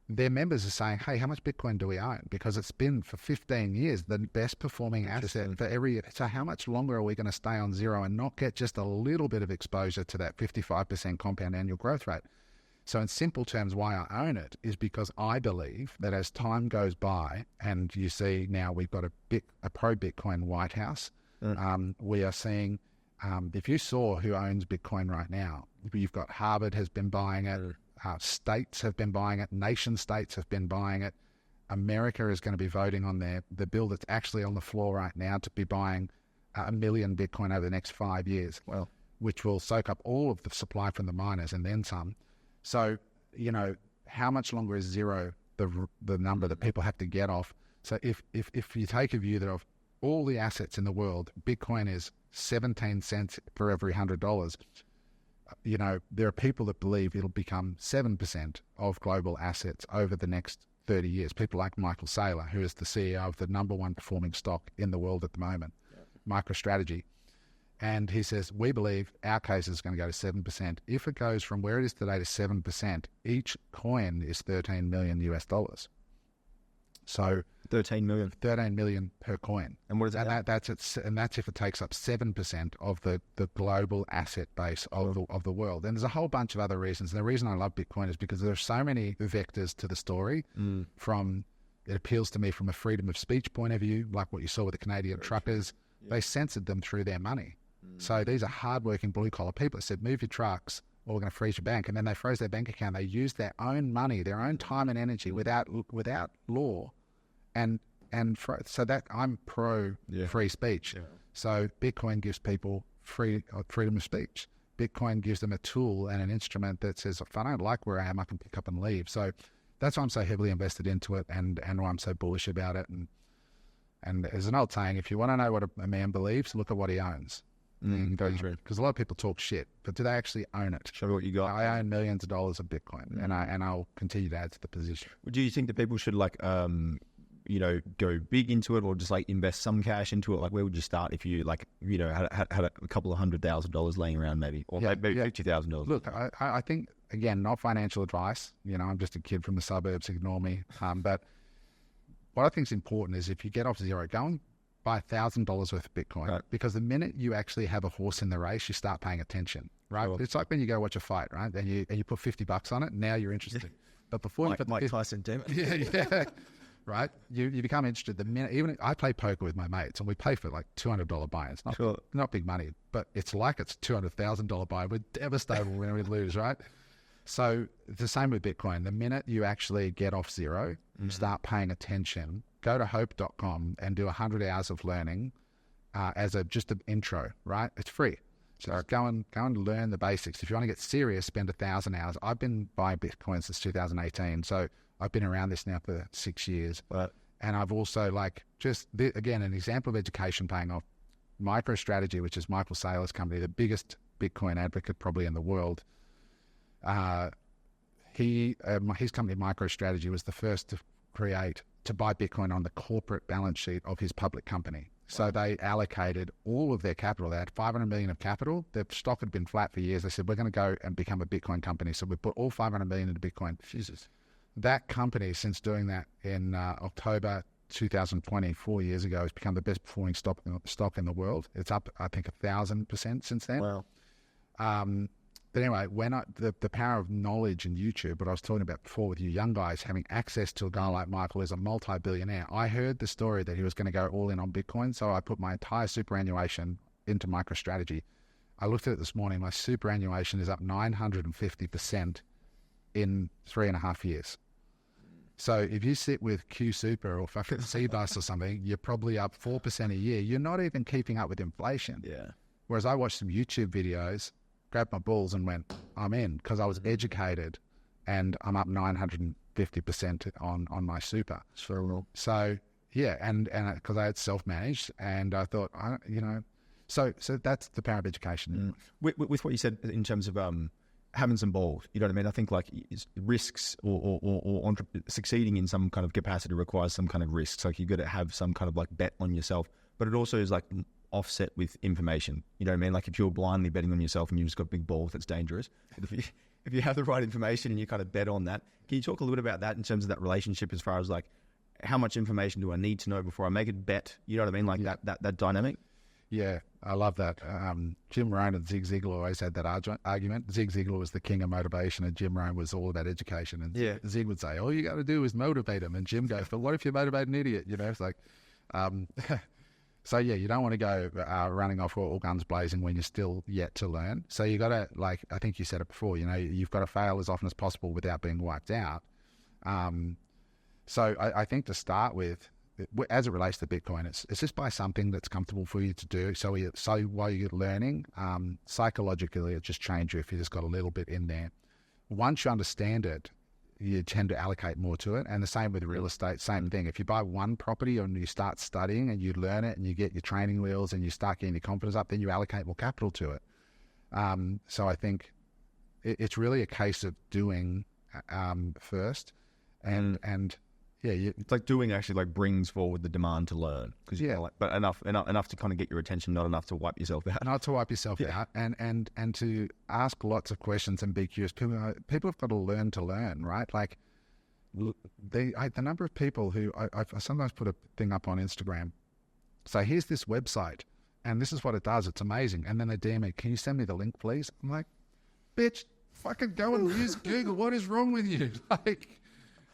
Their members are saying, hey, how much Bitcoin do we own? Because it's been for 15 years the best performing asset for every year. So how much longer are we going to stay on zero and not get just a little bit of exposure to that 55% compound annual growth rate? So in simple terms, why I own it is because I believe that as time goes by, and you see now we've got a pro-Bitcoin White House, we are seeing, if you saw who owns Bitcoin right now, you've got Harvard has been buying it, states have been buying it, nation states have been buying it. America is going to be voting on the bill that's actually on the floor right now to be buying 1 million Bitcoin over the next 5 years, which will soak up all of the supply from the miners and then some. So, how much longer is zero the number that people have to get off? So if you take a view that of all the assets in the world, Bitcoin is 17 cents for every $100. there are people that believe it'll become 7% of global assets over the next 30 years. People like Michael Saylor, who is the CEO of the number one performing stock in the world at the moment, MicroStrategy. And he says, we believe our case is going to go to 7%. If it goes from where it is today to 7%, each coin is $13 million US. So 13 million. 13 million per coin. And what is that? And that's if it takes up 7% of the global asset base of the world. And there's a whole bunch of other reasons. And the reason I love Bitcoin is because there are so many vectors to the story. It appeals to me from a freedom of speech point of view, like what you saw with the Canadian truckers. Yeah. They censored them through their money. So these are hardworking blue-collar people that said, move your trucks or we're going to freeze your bank. And then they froze their bank account. They used their own money, their own time and energy without law. So that I'm pro free speech. Yeah. So Bitcoin gives people freedom of speech. Bitcoin gives them a tool and an instrument that says, if I don't like where I am, I can pick up and leave. So that's why I'm so heavily invested into it and why I'm so bullish about it. And there's an old saying, if you want to know what a man believes, look at what he owns. Because a lot of people talk shit, but do they actually own it? Show me what you got. I own millions of dollars of Bitcoin, and I'll continue to add to the position. Do you think that people should go big into it, or just invest some cash into it? Where would you start if you had a couple of $100,000 laying around, maybe, or maybe $50,000? Look, I think, again, not financial advice. I'm just a kid from the suburbs. Ignore me. But what I think is important is if you get off zero, go and buy $1,000 worth of Bitcoin, right? Because the minute you actually have a horse in the race, you start paying attention, right? Sure. It's like when you go watch a fight, right? And you put $50 on it. Now you're interested. But before you put Mike Tyson, damn it. Yeah. Right? You become interested the minute. Even I play poker with my mates, and we play for $200 buy-ins. Not big money, but it's $200,000 buy. We're devastated when we lose, right? So it's the same with Bitcoin. The minute you actually get off zero, start paying attention, go to hope.com and do 100 hours of learning as just an intro, right? It's free. So go and learn the basics. If you want to get serious, spend 1,000 hours. I've been buying Bitcoin since 2018, so I've been around this now for 6 years. Right. And I've also again, an example of education paying off. MicroStrategy, which is Michael Saylor's company, the biggest Bitcoin advocate probably in the world. His company MicroStrategy was the first to buy Bitcoin on the corporate balance sheet of his public company. So they allocated all of their capital. They had $500 million of capital. Their stock had been flat for years. They said, we're going to go and become a Bitcoin company. So we put all $500 million into Bitcoin. Jesus. That company, since doing that in October 2020, 4 years ago, has become the best performing stock in the world. It's up, I think, 1,000% since then. Wow. But anyway, the power of knowledge and YouTube, what I was talking about before with you young guys, having access to a guy like Michael who's a multi-billionaire. I heard the story that he was going to go all in on Bitcoin, so I put my entire superannuation into MicroStrategy. I looked at it this morning. My superannuation is up 950% in 3.5 years. So if you sit with Q Super or fucking CBUS or something, you're probably up 4% a year. You're not even keeping up with inflation. Yeah. Whereas I watched some YouTube videos, grabbed my balls and went, I'm in, because I was educated, and I'm up 950% on my super. Sure. So yeah, and because I had self-managed, and I thought, so that's the power of education. With what you said in terms of having some balls, you know what I mean? I think risks or succeeding in some kind of capacity requires some kind of risks. You've got to have some kind of bet on yourself, but it also is offset with information. You know what I mean? If you're blindly betting on yourself and you've just got big balls, that's dangerous. But if you have the right information and you kind of bet on that, can you talk a little bit about that in terms of that relationship as far as how much information do I need to know before I make a bet? You know what I mean? That dynamic? Yeah, I love that. Jim Rohn and Zig Ziglar always had that argument. Zig Ziglar was the king of motivation, and Jim Rohn was all about education. And Zig would say, all you got to do is motivate him. And Jim goes, but what if you motivate an idiot? It's so yeah, you don't want to go running off all guns blazing when you're still yet to learn. So you got to, I think you said it before, you've got to fail as often as possible without being wiped out. So I think to start with, as it relates to Bitcoin, it's just buy something that's comfortable for you to do. So while you're learning, psychologically, it just changes you if you just got a little bit in there. Once you understand it, you tend to allocate more to it. And the same with real estate, same thing. If you buy one property and you start studying and you learn it and you get your training wheels and you start getting your confidence up, then you allocate more capital to it. So I think it's really a case of doing first, and yeah, it's like doing actually like brings forward the demand to learn, because but enough to kind of get your attention, not enough to wipe yourself out. Not to wipe yourself out, and to ask lots of questions and be curious. People have got to learn, right? Like the number of people who I sometimes put a thing up on Instagram, say, here's this website, and this is what it does. It's amazing. And then they DM me, can you send me the link, please? I'm like, bitch, fucking go and use Google. What is wrong with you? Like,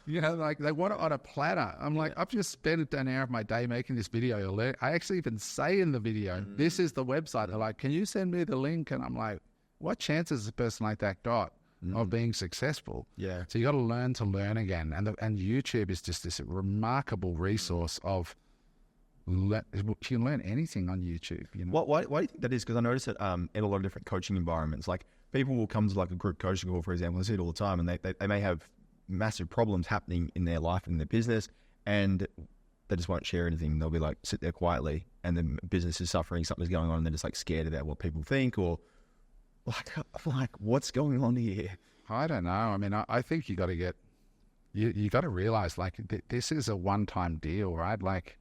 you know, like they want it on a platter. I'm like, I've just spent an hour of my day making this video. I actually even say in the video, this is the website. They're like, can you send me the link? And I'm like, what chances has a person like that got of being successful? Yeah. So you got to learn again. And YouTube is just this remarkable resource of, you can learn anything on YouTube. You know? Why do you think that is? Because I notice that in a lot of different coaching environments, like people will come to like a group coaching call, for example. I see it all the time, and they may have massive problems happening in their life and in their business, and they just won't share anything. They'll be like, sit there quietly, and then business is suffering, something's going on, and they're just like scared about what people think, or like what's going on here? I don't know. I mean, I think you got to get, you got to realize like this is a one-time deal, right? Like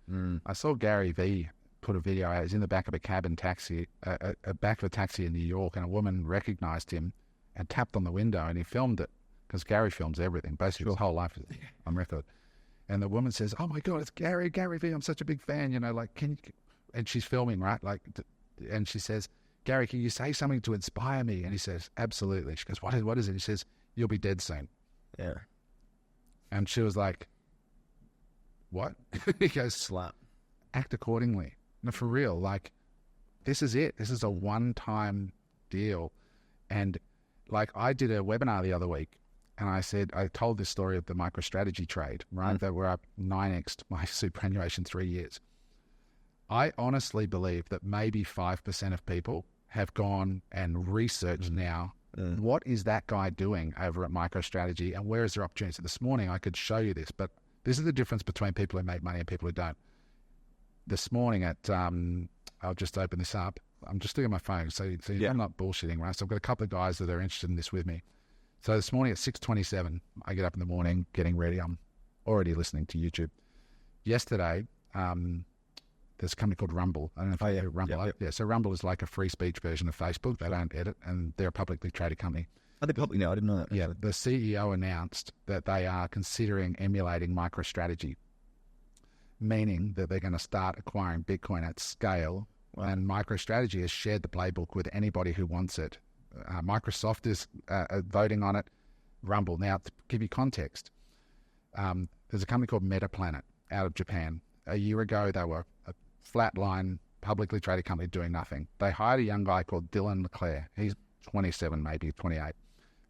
I saw Gary Vee put a video out. He's in the back of a taxi in New York, and a woman recognized him and tapped on the window, and he filmed it. Because Gary films everything. Basically, his whole life is on record. And the woman says, oh my God, it's Gary Vee. I'm such a big fan. You know, like, can you... And she's filming, right? Like, and she says, Gary, can you say something to inspire me? And he says, absolutely. She goes, what is it? He says, you'll be dead soon. Yeah. And she was like, what? He goes, slap. Act accordingly. No, for real. Like, this is it. This is a one-time deal. And like, I did a webinar the other week. And I told this story of the MicroStrategy trade, right? That we're up 9x my superannuation 3 years. I honestly believe that maybe 5% of people have gone and researched now, what is that guy doing over at MicroStrategy and where is their opportunity? So this morning I could show you this, but this is the difference between people who make money and people who don't. This morning at, I'll just open this up. I'm just doing my phone, so I'm not bullshitting, right? So I've got a couple of guys that are interested in this with me. So this morning at 6:27, I get up in the morning, getting ready. I'm already listening to YouTube. Yesterday, there's a company called Rumble. I don't know if you know Rumble. Yeah, so Rumble is like a free speech version of Facebook. They don't edit, and they're a publicly traded company. Are they public now? I didn't know that. Yeah, the CEO announced that they are considering emulating MicroStrategy, meaning that they're going to start acquiring Bitcoin at scale. Wow. And MicroStrategy has shared the playbook with anybody who wants it. Microsoft is voting on it. Rumble. Now, to give you context, there's a company called Metaplanet out of Japan. A year ago, they were a flatline, publicly traded company doing nothing. They hired a young guy called Dylan LeClaire. He's 27, maybe 28.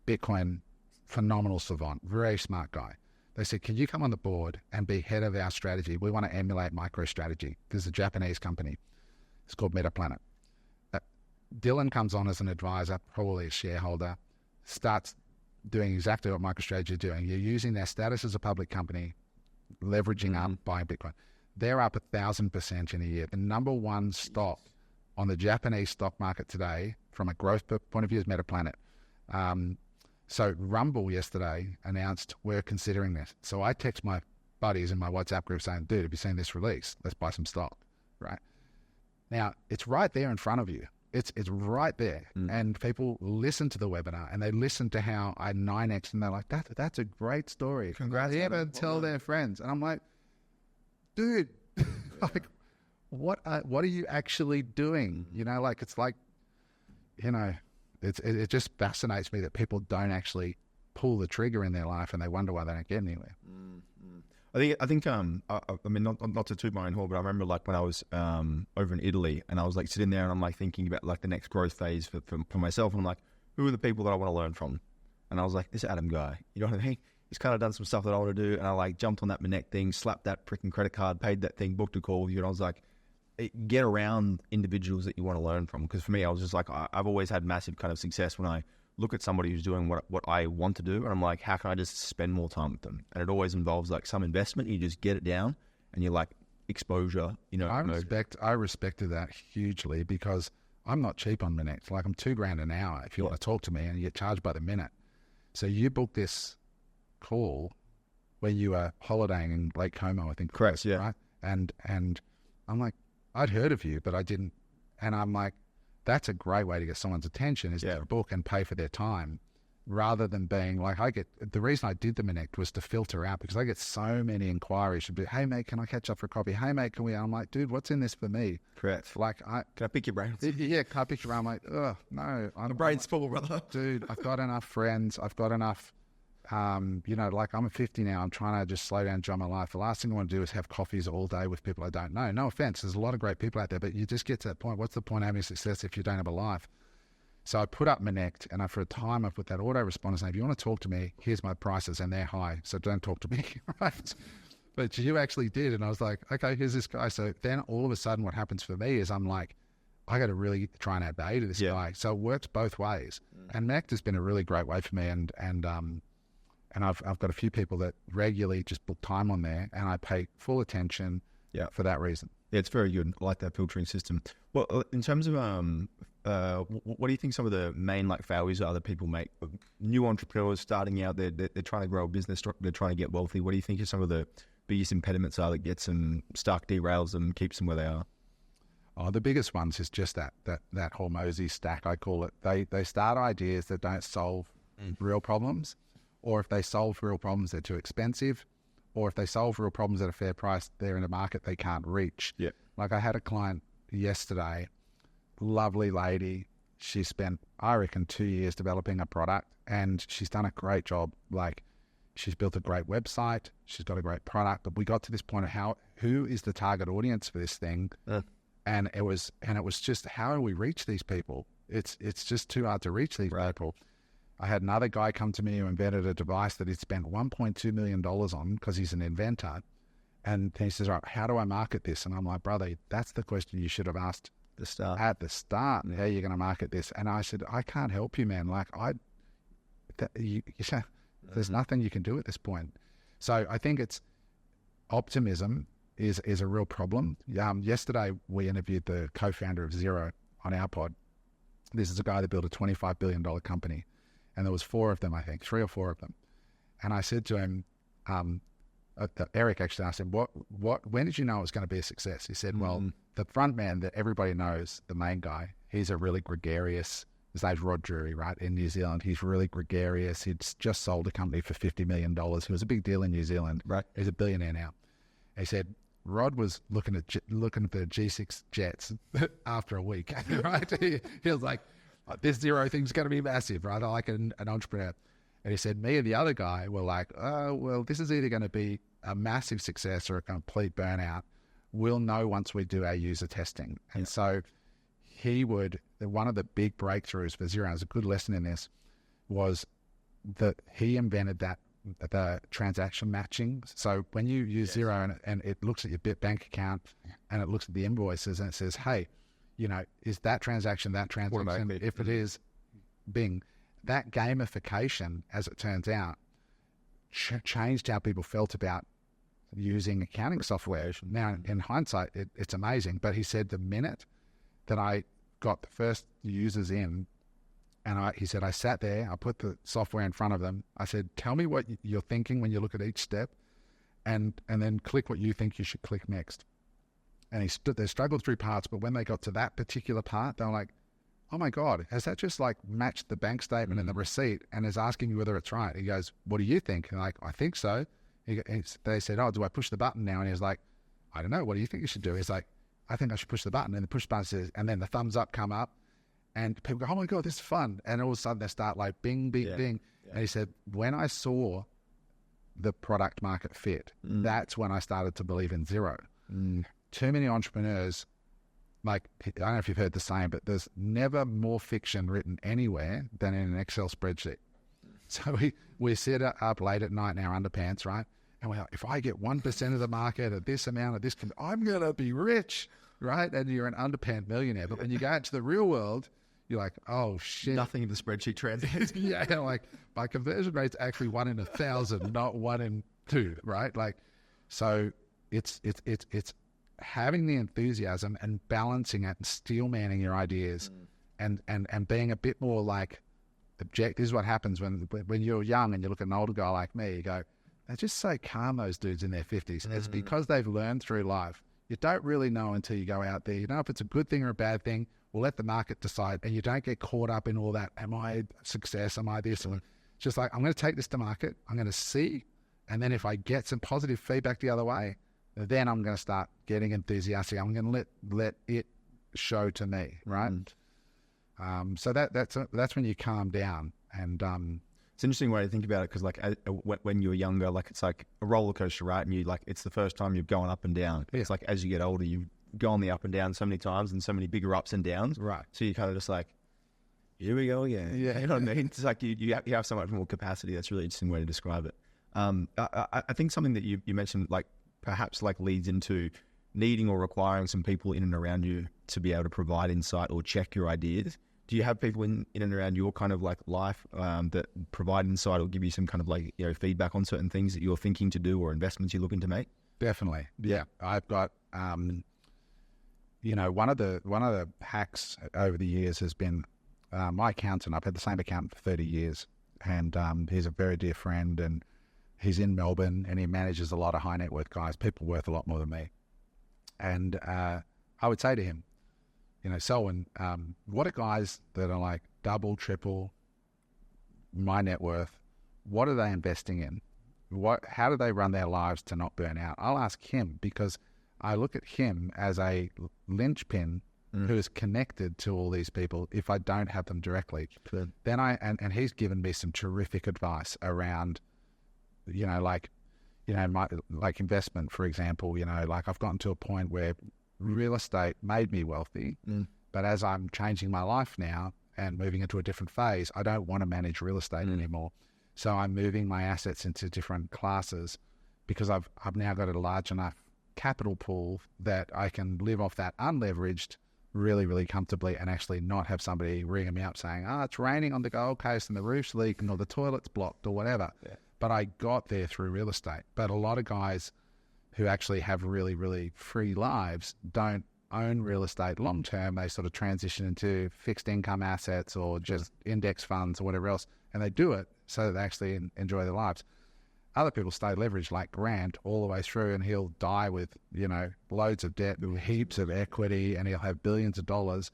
Bitcoin, phenomenal savant, very smart guy. They said, can you come on the board and be head of our strategy? We want to emulate MicroStrategy. This is a Japanese company. It's called Metaplanet. Dylan comes on as an advisor, probably a shareholder, starts doing exactly what MicroStrategy is doing. You're using their status as a public company, leveraging up, buying Bitcoin. They're up 1,000% in a year. The number one stock on the Japanese stock market today, from a growth point of view, is Metaplanet. So Rumble yesterday announced we're considering this. So I text my buddies in my WhatsApp group saying, dude, have you seen this release? Let's buy some stock, right? Now, it's right there in front of you. It's right there. And people listen to the webinar and they listen to how I 9x and they're like, that's a great story. Congrats. Yeah, and tell their friends. And I'm like, dude, like, what are you actually doing? You know, like, it's like, you know, it just fascinates me that people don't actually pull the trigger in their life and they wonder why they don't get anywhere. I think I mean, not to toot my own horn, but I remember like when I was over in Italy and I was like sitting there and I'm like thinking about like the next growth phase for myself, and I'm like, who are the people that I want to learn from? And I was like, this Adam guy, you know what I mean? He's kind of done some stuff that I want to do, and I like jumped on that Manek thing, slapped that freaking credit card, paid that thing, booked a call with you, and I was like, get around individuals that you want to learn from. Because for me, I was just like, I've always had massive kind of success when I look at somebody who's doing what I want to do, and I'm like, how can I just spend more time with them? And it always involves like some investment. You just get it down, and you're like exposure. You know, I respected that hugely because I'm not cheap on Minute. Like I'm $2,000 an hour if you want to talk to me, and you get charged by the minute. So you booked this call where you were holidaying in Lake Como, I think. Correct, yeah. Right? And I'm like, I'd heard of you, but I didn't. And I'm like, that's a great way to get someone's attention, is to book and pay for their time, rather than being like, the reason I did the Minute was to filter out, because I get so many inquiries. Should be, hey mate, can I catch up for a coffee? Hey mate, can we? I'm like, dude, what's in this for me? Correct. Like, can I pick your brains? Yeah, can I pick your brain? I'm like, oh no, My brain's full, brother. Dude, I've got enough friends. I've got enough. Like I'm 50 now. I'm trying to just slow down, enjoy my life. The last thing I want to do is have coffees all day with people I don't know. No offense, there's a lot of great people out there, but you just get to that point. What's the point of having success if you don't have a life? So I put up Minect, and for a time I put that autoresponder saying, if you want to talk to me, here's my prices, and they're high, so don't talk to me, right? But you actually did, and I was like, okay, here's this guy. So then all of a sudden what happens for me is I'm like, I got to really try and add value to this guy. So it works both ways. And Minect has been a really great way for me, and I've got a few people that regularly just book time on there, and I pay full attention for that reason. Yeah, it's very good. I like that filtering system. Well, in terms of what do you think some of the main failures are that people make? New entrepreneurs starting out, they're trying to grow a business, they're trying to get wealthy. What do you think are some of the biggest impediments are that gets them stuck, derails them, keeps them where they are? Oh, the biggest ones is just that Hormozy stack, I call it. They start ideas that don't solve real problems, or if they solve real problems, they're too expensive, or if they solve real problems at a fair price, they're in a market they can't reach. Yeah. Like I had a client yesterday, lovely lady. She spent, I reckon, 2 years developing a product, and she's done a great job. Like she's built a great website, she's got a great product, but we got to this point of who is the target audience for this thing? And it was just, how do we reach these people? It's just too hard to reach these people. I had another guy come to me who invented a device that he'd spent $1.2 million on because he's an inventor. And he says, all right, how do I market this? And I'm like, brother, that's the question you should have asked at the start. How are you going to market this? And I said, I can't help you, man. Like there's nothing you can do at this point. So I think it's optimism is a real problem. Yesterday we interviewed the co-founder of Xero on our pod. This is a guy that built a $25 billion company. And there was 4 of them, I think, 3 or 4 of them. And I said to him, Eric actually asked him, when did you know it was going to be a success? He said, well, the front man that everybody knows, the main guy, he's a really gregarious, his name's Rod Drury, right, in New Zealand. He's really gregarious. He'd just sold a company for $50 million. It was a big deal in New Zealand. Right. He's a billionaire now. He said, Rod was looking for G6 jets after a week, right? He was like, this Xero thing's going to be massive, right? I like an entrepreneur. And he said, me and the other guy were like, oh, well, this is either going to be a massive success or a complete burnout. We'll know once we do our user testing. And so one of the big breakthroughs for Xero, there's a good lesson in this, was that he invented the transaction matching. So when you use Xero and it looks at your bank account and it looks at the invoices and it says, hey, is that transaction? If it is, bing. That gamification, as it turns out, changed how people felt about using accounting software. Now, in hindsight, it's amazing. But he said the minute that I got the first users in, and he said, I sat there, I put the software in front of them. I said, tell me what you're thinking when you look at each step, and then click what you think you should click next. And they struggled through parts, but when they got to that particular part, they were like, oh my God, has that just matched the bank statement and the receipt and is asking you whether it's right? He goes, what do you think? And I think so. They said, oh, do I push the button now? And he was like, I don't know. What do you think you should do? He's like, I think I should push the button. And the push button says, and then the thumbs up come up and people go, oh my God, this is fun. And all of a sudden they start bing, bing, bing. Yeah. And he said, when I saw the product market fit, that's when I started to believe in Xero. Too many entrepreneurs, I don't know if you've heard the saying, but there's never more fiction written anywhere than in an Excel spreadsheet. So we sit up late at night in our underpants, right? And we're like, if I get 1% of the market at this amount of this, I'm going to be rich, right? And you're an underpants millionaire. But when you go out to the real world, you're like, oh shit. Nothing in the spreadsheet translates. Yeah, my conversion rate's actually 1 in 1,000, not 1 in 2, right? So it's having the enthusiasm and balancing it and steel manning your ideas and being a bit more like object. This is what happens when you're young and you look at an older guy like me, you go, they're just so calm, those dudes in their 50s. And it's because they've learned through life. You don't really know until you go out there. You know if it's a good thing or a bad thing. We'll let the market decide. And you don't get caught up in all that, am I a success? Am I this? It's just like, I'm going to take this to market. I'm going to see. And then if I get some positive feedback the other way, then I'm going to start getting enthusiastic. I'm going to let it show to me, right? So that's when you calm down. And it's an interesting way to think about it, because like when you're younger, like it's like a roller coaster, right? And you like, it's the first time you've gone up and down. Yeah. It's like as you get older, you go on the up and down so many times and so many bigger ups and downs. Right. So you kind of just like, here we go again. Yeah. You know what I mean? It's like you have so much more capacity. That's a really interesting way to describe it. I think something that you mentioned, like perhaps like leads into needing or requiring some people in and around you to be able to provide insight or check your ideas. Do you have people in and around your kind of like life that provide insight or give you some kind of like, you know, feedback on certain things that you're thinking to do or investments you're looking to make? Definitely. Yeah. I've got, you know, one of the hacks over the years has been my accountant. I've had the same accountant for 30 years, and he's a very dear friend, and he's in Melbourne, and he manages a lot of high net worth guys, people worth a lot more than me. And I would say to him, you know, Selwyn, what are guys that are like double, triple my net worth? What are they investing in? How do they run their lives to not burn out? I'll ask him, because I look at him as a linchpin who is connected to all these people if I don't have them directly. Good. Then and he's given me some terrific advice around, you know, like investment, for example. You know, like I've gotten to a point where real estate made me wealthy, but as I'm changing my life now and moving into a different phase, I don't want to manage real estate anymore. So I'm moving my assets into different classes, because I've now got a large enough capital pool that I can live off that unleveraged really, really comfortably, and actually not have somebody ringing me up saying, it's raining on the Gold Coast and the roof's leaking or the toilet's blocked or whatever. Yeah. But I got there through real estate. But a lot of guys who actually have really, really free lives don't own real estate long term. They sort of transition into fixed income assets or just index funds or whatever else, and they do it so that they actually enjoy their lives. Other people stay leveraged like Grant all the way through, and he'll die with, you know, loads of debt, heaps of equity, and he'll have billions of dollars.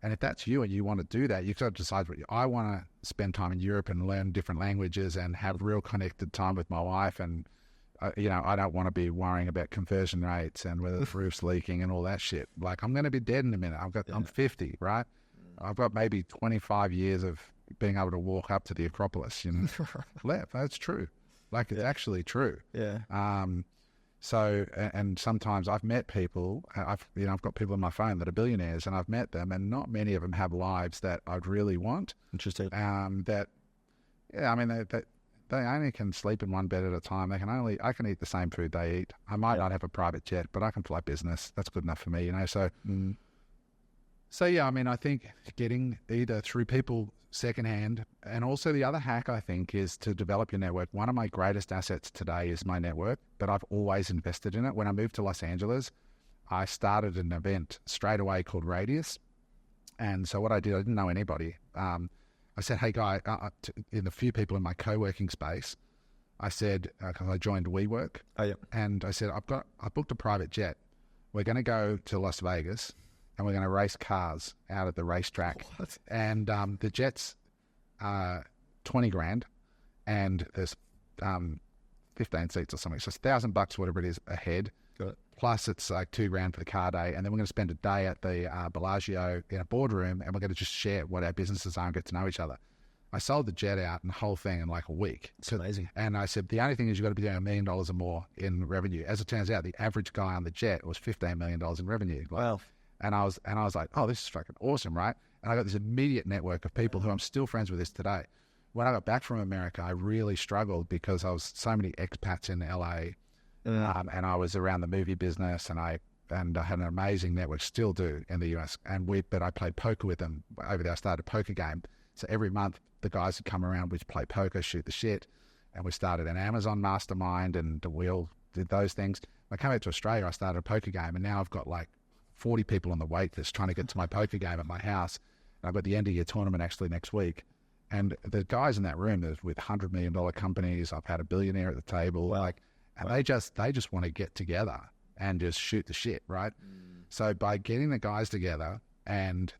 And if that's you and you want to do that, you've got to decide, I want to spend time in Europe and learn different languages and have real connected time with my wife. And, you know, I don't want to be worrying about conversion rates and whether the roof's leaking and all that shit. Like, I'm going to be dead in a minute. I'm 50, right? I've got maybe 25 years of being able to walk up to the Acropolis, you know. Left. That's true. Like, it's actually true. Yeah. So, and sometimes I've met people, I've got people on my phone that are billionaires, and I've met them, and not many of them have lives that I'd really want. Interesting. They only can sleep in one bed at a time. I can eat the same food they eat. I might not have a private jet, but I can fly business. That's good enough for me, you know. So yeah, I mean, I think getting either through people secondhand, and also the other hack, I think, is to develop your network. One of my greatest assets today is my network, but I've always invested in it. When I moved to Los Angeles, I started an event straight away called Radius. And so what I did, I didn't know anybody. I said, hey, guy, in the few people in my co-working space, I said, because I joined WeWork, and I said, I booked a private jet. We're going to go to Las Vegas, and we're going to race cars out at the racetrack. What? And the jet's $20,000, and there's 15 seats or something. So it's $1,000, whatever it is, a head. Got it. Plus it's like $2,000 for the car day. And then we're going to spend a day at the Bellagio in a boardroom, and we're going to just share what our businesses are and get to know each other. I sold the jet out and the whole thing in like a week. It's amazing. And I said, the only thing is you've got to be doing $1 million or more in revenue. As it turns out, the average guy on the jet was $15 million in revenue. Wow. And I was like, oh, this is fucking awesome, right? And I got this immediate network of people who I'm still friends with this today. When I got back from America, I really struggled because I was so many expats in LA, and I was around the movie business, and I had an amazing network, still do, in the US. But I played poker with them over there. I started a poker game. So every month, the guys would come around, we'd play poker, shoot the shit, and we started an Amazon mastermind, and we all did those things. I came out to Australia, I started a poker game, and now I've got like 40 people on the wait list trying to get to my poker game at my house. And I've got the end of year tournament actually next week. And the guys in that room are with $100 million companies. I've had a billionaire at the table. They just want to get together and just shoot the shit, right? So by getting the guys together and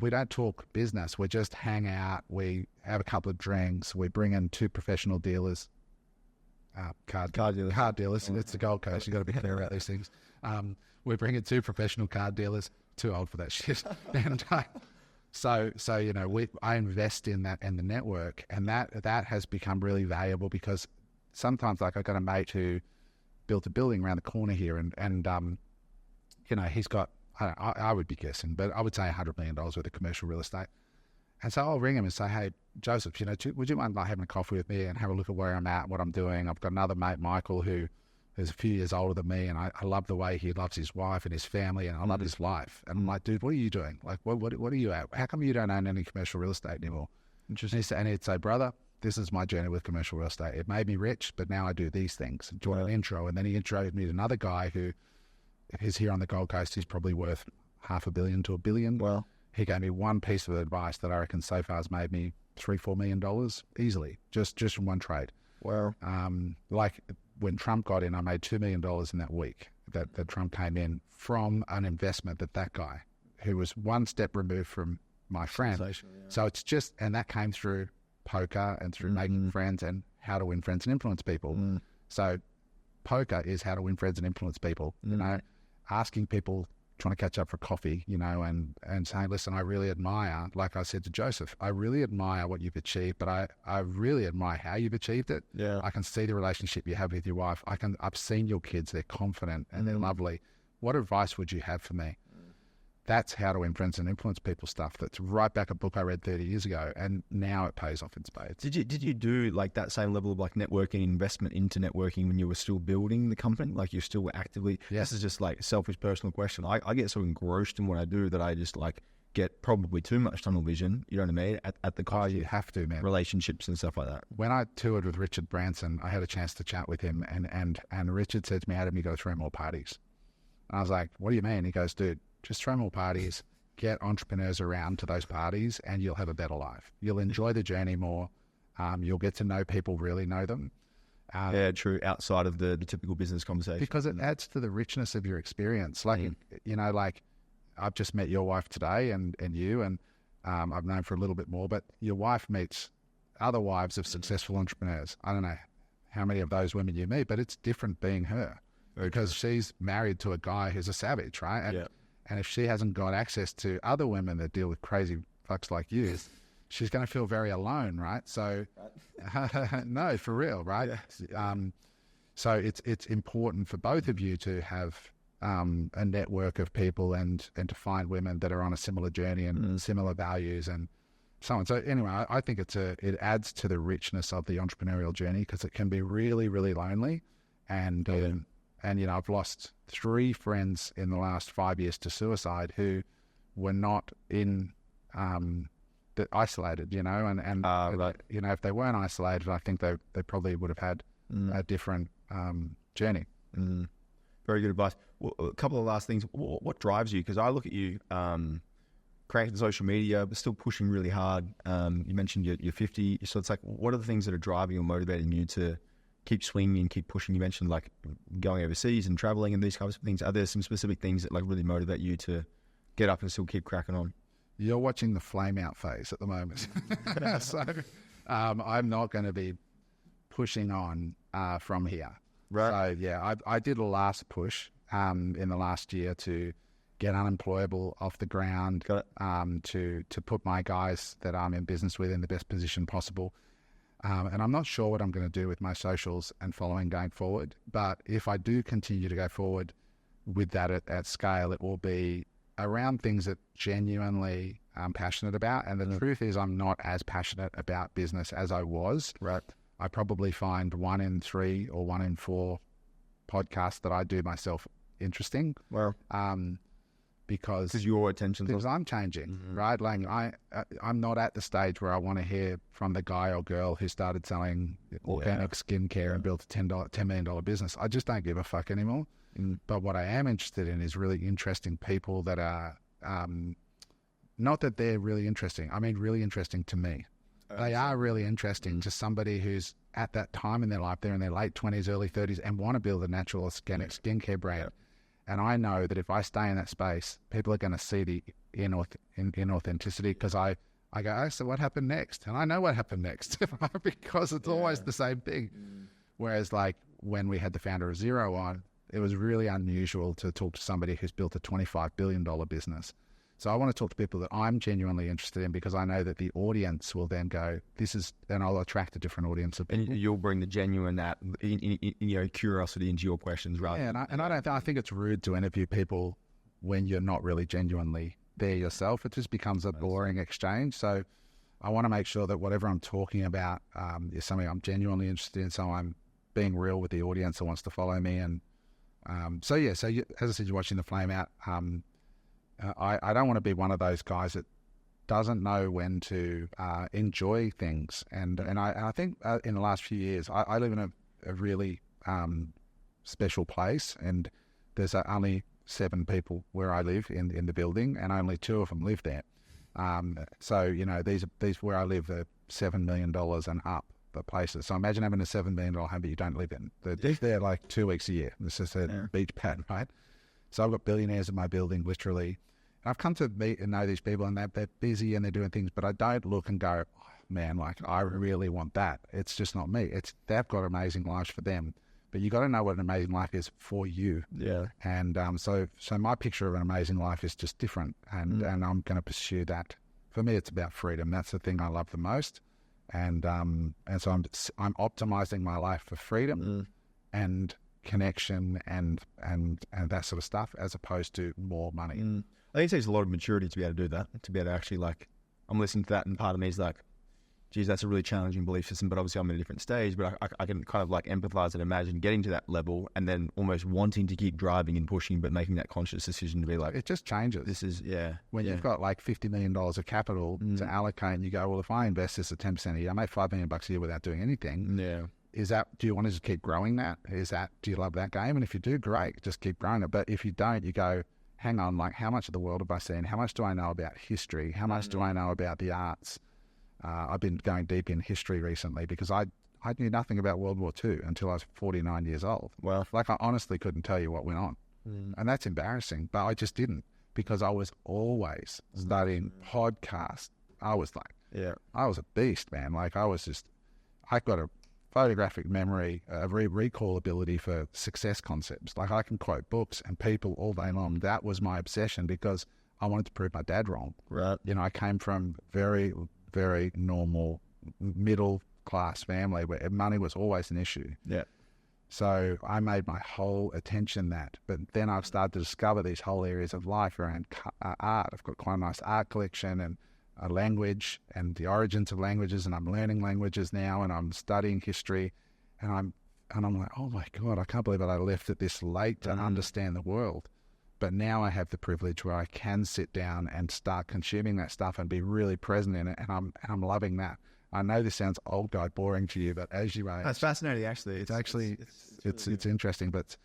we don't talk business, we just hang out, we have a couple of drinks, we bring in 2 professional dealers, card dealers. It's the Gold Coast. You've got to be clear about these things. We bring in 2 professional card dealers. Too old for that shit. And so you know, I invest in that and the network, and that has become really valuable because sometimes, like, I've got a mate who built a building around the corner here, and you know, he's got, I would be guessing, but I would say $100 million worth of commercial real estate. And so I'll ring him and say, hey, Joseph, you know, would you mind like having a coffee with me and have a look at where I'm at, what I'm doing? I've got another mate, Michael, who is a few years older than me, and I love the way he loves his wife and his family, and I love his life. And I'm like, dude, what are you doing? Like, what are you at? How come you don't own any commercial real estate anymore? Interesting. And he'd say, brother, this is my journey with commercial real estate. It made me rich, but now I do these things. Do you want an intro? And then he introduced me to another guy who is here on the Gold Coast. He's probably worth $500 million to $1 billion. Wow. He gave me one piece of advice that I reckon so far has made me $3-4 million easily, just from one trade. Wow. Like when Trump got in, I made $2 million in that week that Trump came in from an investment that guy who was one step removed from my friend. Yeah. So it's just, and that came through poker and through making friends and how to win friends and influence people. So poker is how to win friends and influence people, you know, asking people, trying to catch up for coffee, you know, and saying, listen, I really admire, like I said to Joseph, I really admire what you've achieved, but I really admire how you've achieved it. Yeah. I can see the relationship you have with your wife. I've seen your kids. They're confident and they're lovely. What advice would you have for me? That's how to win friends and influence people stuff. That's right back a book I read 30 years ago, and now it pays off in spades. Did you do like that same level of like networking investment into networking when you were still building the company? Like you're still actively, This is just like a selfish personal question. I get so engrossed in what I do that I just like get probably too much tunnel vision, you know what I mean? At the cost you have to, man. Relationships and stuff like that. When I toured with Richard Branson, I had a chance to chat with him, and Richard said to me, Adam, you got to throw more parties. And I was like, what do you mean? He goes, dude, just throw more parties, get entrepreneurs around to those parties, and you'll have a better life. You'll enjoy the journey more. You'll get to know people, really know them. Yeah, true. Outside of the typical business conversation. Because it adds to the richness of your experience. Like, you know, like I've just met your wife today and you, and I've known for a little bit more, but your wife meets other wives of successful entrepreneurs. I don't know how many of those women you meet, but it's different being her. Because she's married to a guy who's a savage, right? And if she hasn't got access to other women that deal with crazy fucks like you, she's going to feel very alone, right? So, no, for real, right? So it's important for both of you to have a network of people and to find women that are on a similar journey and similar values and so on. So anyway, I think it adds to the richness of the entrepreneurial journey because it can be really, really lonely. And you know, I've lost 3 friends in the last 5 years to suicide who were not isolated, you know, and you know, if they weren't isolated, I think they probably would have had a different journey. Very good advice. Well, a couple of last things. What drives you? Because I look at you creating social media, but still pushing really hard. You mentioned you're 50, so it's like, what are the things that are driving or motivating you to keep swinging and keep pushing? You mentioned like going overseas and traveling and these kinds of things. Are there some specific things that like really motivate you to get up and still keep cracking on? You're watching the flame out phase at the moment. So I'm not going to be pushing on from here. Right. So yeah, I did a last push in the last year to get Unemployable off the ground, to put my guys that I'm in business with in the best position possible. And I'm not sure what I'm going to do with my socials and following going forward. But if I do continue to go forward with that at scale, it will be around things that genuinely I'm passionate about. And the truth is I'm not as passionate about business as I was. Right. I probably find 1 in 3 or 1 in 4 podcasts that I do myself interesting. Wow. because your attention's because I'm changing, right? Like I'm not at the stage where I want to hear from the guy or girl who started selling organic skincare and built a $10 million business. I just don't give a fuck anymore. But what I am interested in is really interesting people that are, not that they're really interesting. I mean, really interesting to me. They are really interesting to somebody who's at that time in their life, they're in their late 20s, early 30s, and want to build a natural organic skincare brand. And I know that if I stay in that space, people are going to see the inauthenticity, because I go, oh, so what happened next? And I know what happened next because it's always the same thing. Whereas like when we had the founder of Xero on, it was really unusual to talk to somebody who's built a $25 billion business. So I want to talk to people that I'm genuinely interested in, because I know that the audience will then go, then I'll attract a different audience of people. And you'll bring the genuine curiosity into your questions, right? Yeah, I think it's rude to interview people when you're not really genuinely there yourself. It just becomes a boring exchange. So I want to make sure that whatever I'm talking about is something I'm genuinely interested in. So I'm being real with the audience that wants to follow me. And as I said, you're watching the flame out. I don't want to be one of those guys that doesn't know when to enjoy things. And I think in the last few years, I live in a really special place, and there's only 7 people where I live in the building, and only 2 of them live there. So these where I live are $7 million and up the places. So imagine having a $7 million home that you don't live in. They're like 2 weeks a year. This is a beach pad, right? So I've got billionaires in my building, literally. And I've come to meet and know these people, and they're busy and they're doing things, but I don't look and go, oh, man, like I really want that. It's just not me. They've got amazing lives for them, but you got to know what an amazing life is for you. Yeah. And so my picture of an amazing life is just different, and I'm going to pursue that. For me, it's about freedom. That's the thing I love the most, and so I'm optimizing my life for freedom and connection and that sort of stuff, as opposed to more money. I think it takes a lot of maturity to be able to do that, to be able to actually, like, I'm listening to that, and part of me is like, geez, that's a really challenging belief system, but obviously I'm in a different stage, but I can kind of like empathize and imagine getting to that level, and then almost wanting to keep driving and pushing, but making that conscious decision to be like, it just changes. This is, when you've got like $50 million of capital to allocate, and you go, well, if I invest this at 10% a year, I make $5 million a year without doing anything. Yeah. Do you want to just keep growing that? Do you love that game? And if you do, great, just keep growing it. But if you don't, you go, hang on, like, how much of the world have I seen? How much do I know about history? How much do I know about the arts? I've been going deep in history recently, because I knew nothing about World War II until I was 49 years old. Well, like, I honestly couldn't tell you what went on. And that's embarrassing, but I just didn't, because I was always studying podcasts. I was a beast, man. Like, I got a photographic memory, recall ability for success concepts. Like, I can quote books and people all day long. That was my obsession, because I wanted to prove my dad wrong. Right. I came from very, very normal middle class family where money was always an issue. Yeah. So I made my whole attention that. But then I've started to discover these whole areas of life around art. I've got quite a nice art collection and a language and the origins of languages, and I'm learning languages now, and I'm studying history, and I'm like, oh my God, I can't believe that I left it this late to understand the world. But now I have the privilege where I can sit down and start consuming that stuff and be really present in it, and I'm loving that. I know this sounds old guy boring to you, but as you age, it's fascinating. Actually, it's interesting. But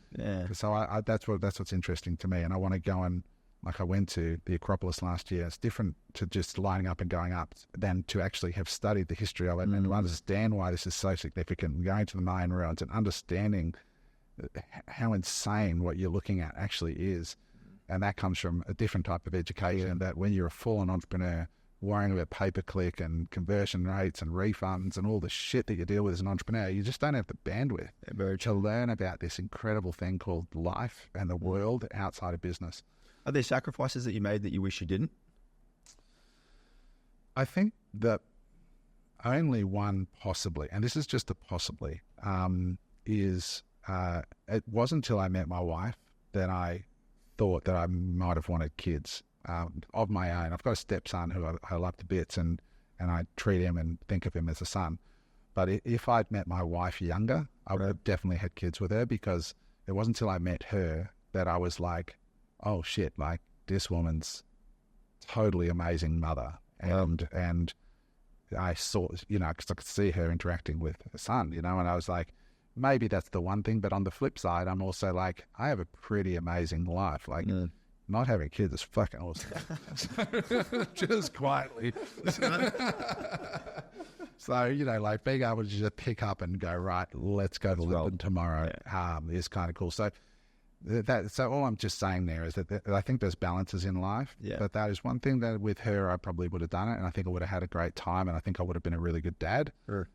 so that's what's interesting to me, and I want to go and, like, I went to the Acropolis last year. It's different to just lining up and going up than to actually have studied the history of it and to understand why this is so significant. Going to the Mayan ruins and understanding how insane what you're looking at actually is. And that comes from a different type of education, that when you're a full-on entrepreneur, worrying about pay-per-click and conversion rates and refunds and all the shit that you deal with as an entrepreneur, you just don't have the bandwidth to learn about this incredible thing called life and the world outside of business. Are there sacrifices that you made that you wish you didn't? I think that only one possibly, and this is just a possibly, is it wasn't until I met my wife that I thought that I might have wanted kids of my own. I've got a stepson who I love to bits, and I treat him and think of him as a son. But if I'd met my wife younger, I would have definitely had kids with her, because it wasn't until I met her that I was like, oh shit, like this woman's totally amazing mother. And I saw, because I could see her interacting with her son, and I was like, maybe that's the one thing. But on the flip side, I'm also like, I have a pretty amazing life. Like, not having kids is fucking awesome. Just quietly. So, like being able to just pick up and go, right, let's go to London tomorrow is kind of cool. So so all I'm just saying there is that I think there's balances in life, but that is one thing that with her, I probably would have done it, and I think I would have had a great time, and I think I would have been a really good dad. Sure.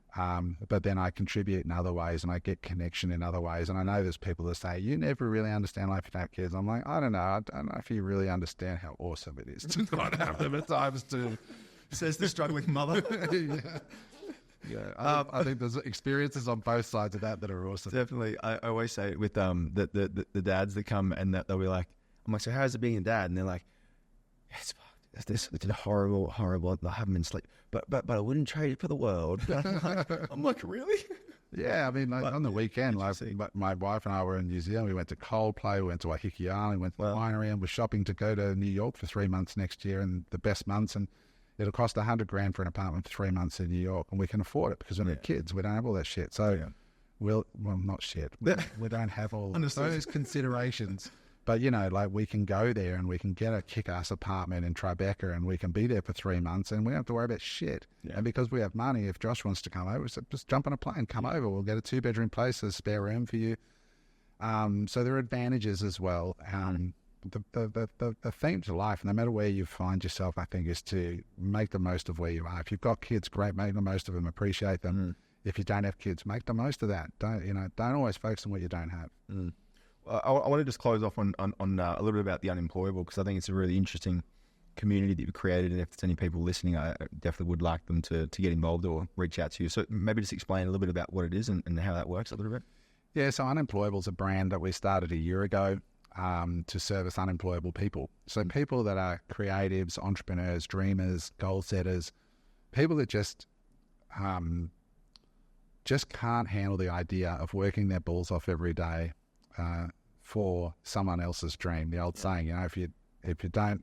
But then I contribute in other ways, and I get connection in other ways. And I know there's people that say, you never really understand life if you have kids. I'm like, I don't know. I don't know if you really understand how awesome it is to not have them at times too. Says the struggling mother. Yeah, I think there's experiences on both sides of that are awesome. Definitely. I always say with the dads that come and they'll be like, I'm like, so how's it being a dad? And they're like, it's fucked. It's horrible. I haven't been sleep, but I wouldn't trade it for the world. I'm like, really? Yeah, I mean, on the weekend, my wife and I were in New Zealand. We went to Coldplay, we went to Waiheke Island, we went to the winery, and we're shopping to go to New York for 3 months next year, and the best months. And it'll cost $100,000 for an apartment for 3 months in New York, and we can afford it because we're not kids. We don't have all that shit. So, not shit. We don't have all those considerations. But, like we can go there and we can get a kick-ass apartment in Tribeca and we can be there for 3 months and we don't have to worry about shit. Yeah. And because we have money, if Josh wants to come over, so just jump on a plane, come over. We'll get a 2-bedroom place, there's spare room for you. So there are advantages as well. The theme to life, no matter where you find yourself, I think, is to make the most of where you are. If you've got kids, great, make the most of them, appreciate them. If you don't have kids, make the most of that. Don't always focus on what you don't have. I want to just close off on a little bit about the Unemployable, because I think it's a really interesting community that you've created, and if there's any people listening, I definitely would like them to get involved or reach out to you. So maybe just explain a little bit about what it is and how that works a little bit. Yeah, so Unemployable is a brand that we started a year ago to service unemployable people. So people that are creatives, entrepreneurs, dreamers, goal setters, people that just can't handle the idea of working their balls off every day for someone else's dream. The old saying, if you don't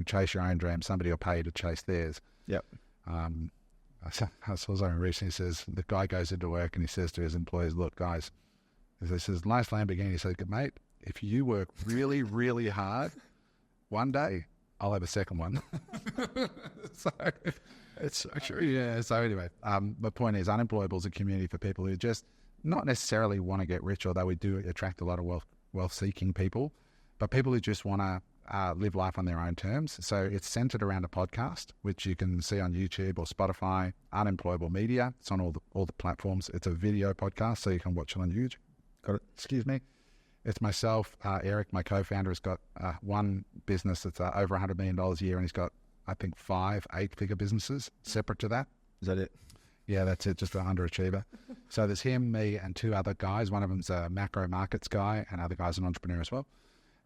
chase your own dream, somebody will pay you to chase theirs. Yep. I saw something recently. He says the guy goes into work and he says to his employees, "Look, guys," he says, "nice Lamborghini." He says, "Mate, if you work really, really hard, one day I'll have a second one." So it's so true. Yeah. So anyway, the point is, Unemployable is a community for people who just not necessarily want to get rich, although we do attract a lot of wealth-seeking people, but people who just want to live life on their own terms. So it's centered around a podcast, which you can see on YouTube or Spotify, Unemployable Media. It's on all the platforms. It's a video podcast, so you can watch it on YouTube. Got it? Excuse me. It's myself, Eric, my co-founder, has got one business that's over $100 million a year, and he's got, I think, 5 8-figure businesses separate to that. Is that it? Yeah, that's it, just an underachiever. So there's him, me, and 2 other guys. One of them's a macro markets guy, and other guy's an entrepreneur as well.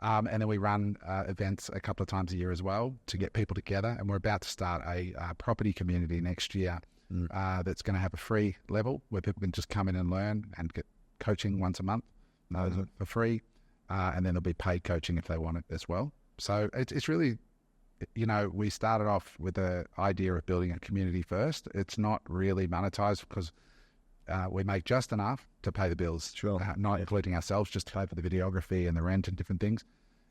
And then we run events a couple of times a year as well to get people together. And we're about to start a property community next year that's going to have a free level where people can just come in and learn and get coaching once a month for free. And then there'll be paid coaching if they want it as well. So it's really, we started off with the idea of building a community first. It's not really monetized because we make just enough to pay the bills, not including ourselves, just to pay for the videography and the rent and different things.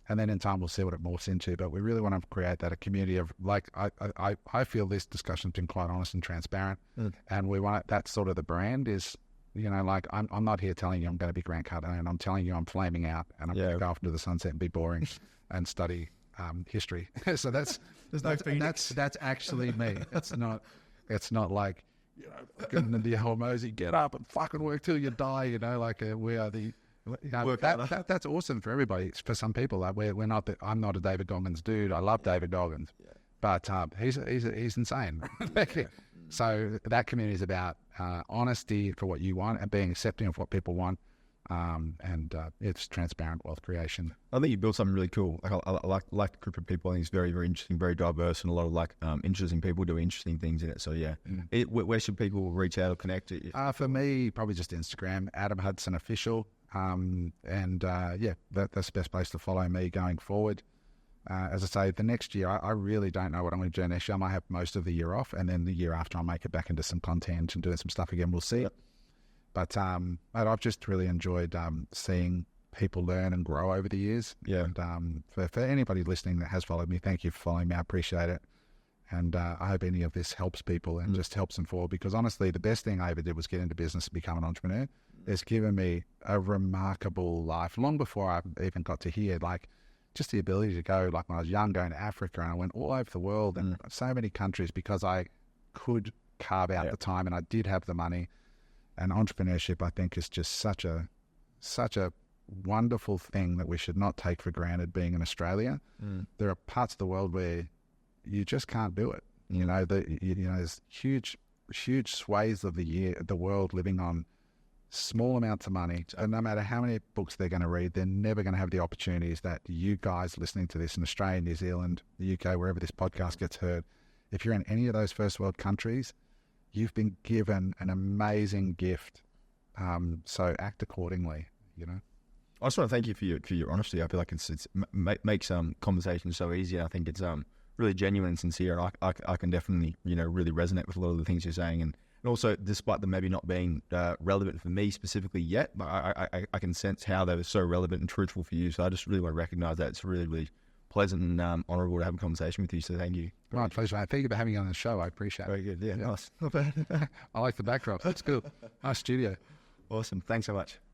And then in time, we'll see what it morphs into. But we really want to create that a community of, like, I feel this discussion's been quite honest and transparent. And we want that's sort of the brand is, like, I'm not here telling you I'm going to be Grant Cardone. I'm telling you I'm flaming out and I'm going to go off into the sunset and be boring and study history. So that's actually me. It's not like, the whole Mosey, get up and fucking work till you die. We are the. That's awesome for everybody. It's for some people, we're not. I'm not a David Goggins dude. I love David Goggins, but he's insane. So that community is about honesty for what you want and being accepting of what people want. And it's transparent wealth creation. I think you built something really cool. I like the group of people. I think it's very, very interesting, very diverse, and a lot of interesting people doing interesting things in it. So yeah, where should people reach out or connect? For me, probably just Instagram, Adam Hudson Official, that's the best place to follow me going forward. as I say, the next year, I really don't know what I'm going to do next year. I might have most of the year off, and then the year after I'll make it back into some content and doing some stuff again. We'll see. Yep. But I've just really enjoyed seeing people learn and grow over the years. Yeah. And for anybody listening that has followed me, thank you for following me. I appreciate it. And I hope any of this helps people and just helps them forward, because honestly, the best thing I ever did was get into business and become an entrepreneur. It's given me a remarkable life long before I even got to here. Like, just the ability to go, like when I was young, going to Africa, and I went all over the world and so many countries because I could carve out the time and I did have the money. And entrepreneurship, I think, is just such a wonderful thing that we should not take for granted being in Australia. There are parts of the world where you just can't do it. You know, there's huge swathes of the world living on small amounts of money, and no matter how many books they're going to read, they're never going to have the opportunities that you guys listening to this in Australia, New Zealand, the UK, wherever this podcast gets heard. If you're in any of those first world countries, you've been given an amazing gift. So act accordingly, you know. I just want to thank you for your honesty. I feel like it makes conversations so easy. I think it's really genuine and sincere, and I can definitely, you know, really resonate with a lot of the things you're saying. And also, despite them maybe not being relevant for me specifically yet, but I can sense how they were so relevant and truthful for you. So I just really want to recognize that. It's really, really pleasant and honourable to have a conversation with you. So thank you. My pleasure. Thank you for having me on the show. I appreciate it. Very good. Yeah, nice. Not bad. I like the backdrop. That's cool. Nice studio. Awesome. Thanks so much.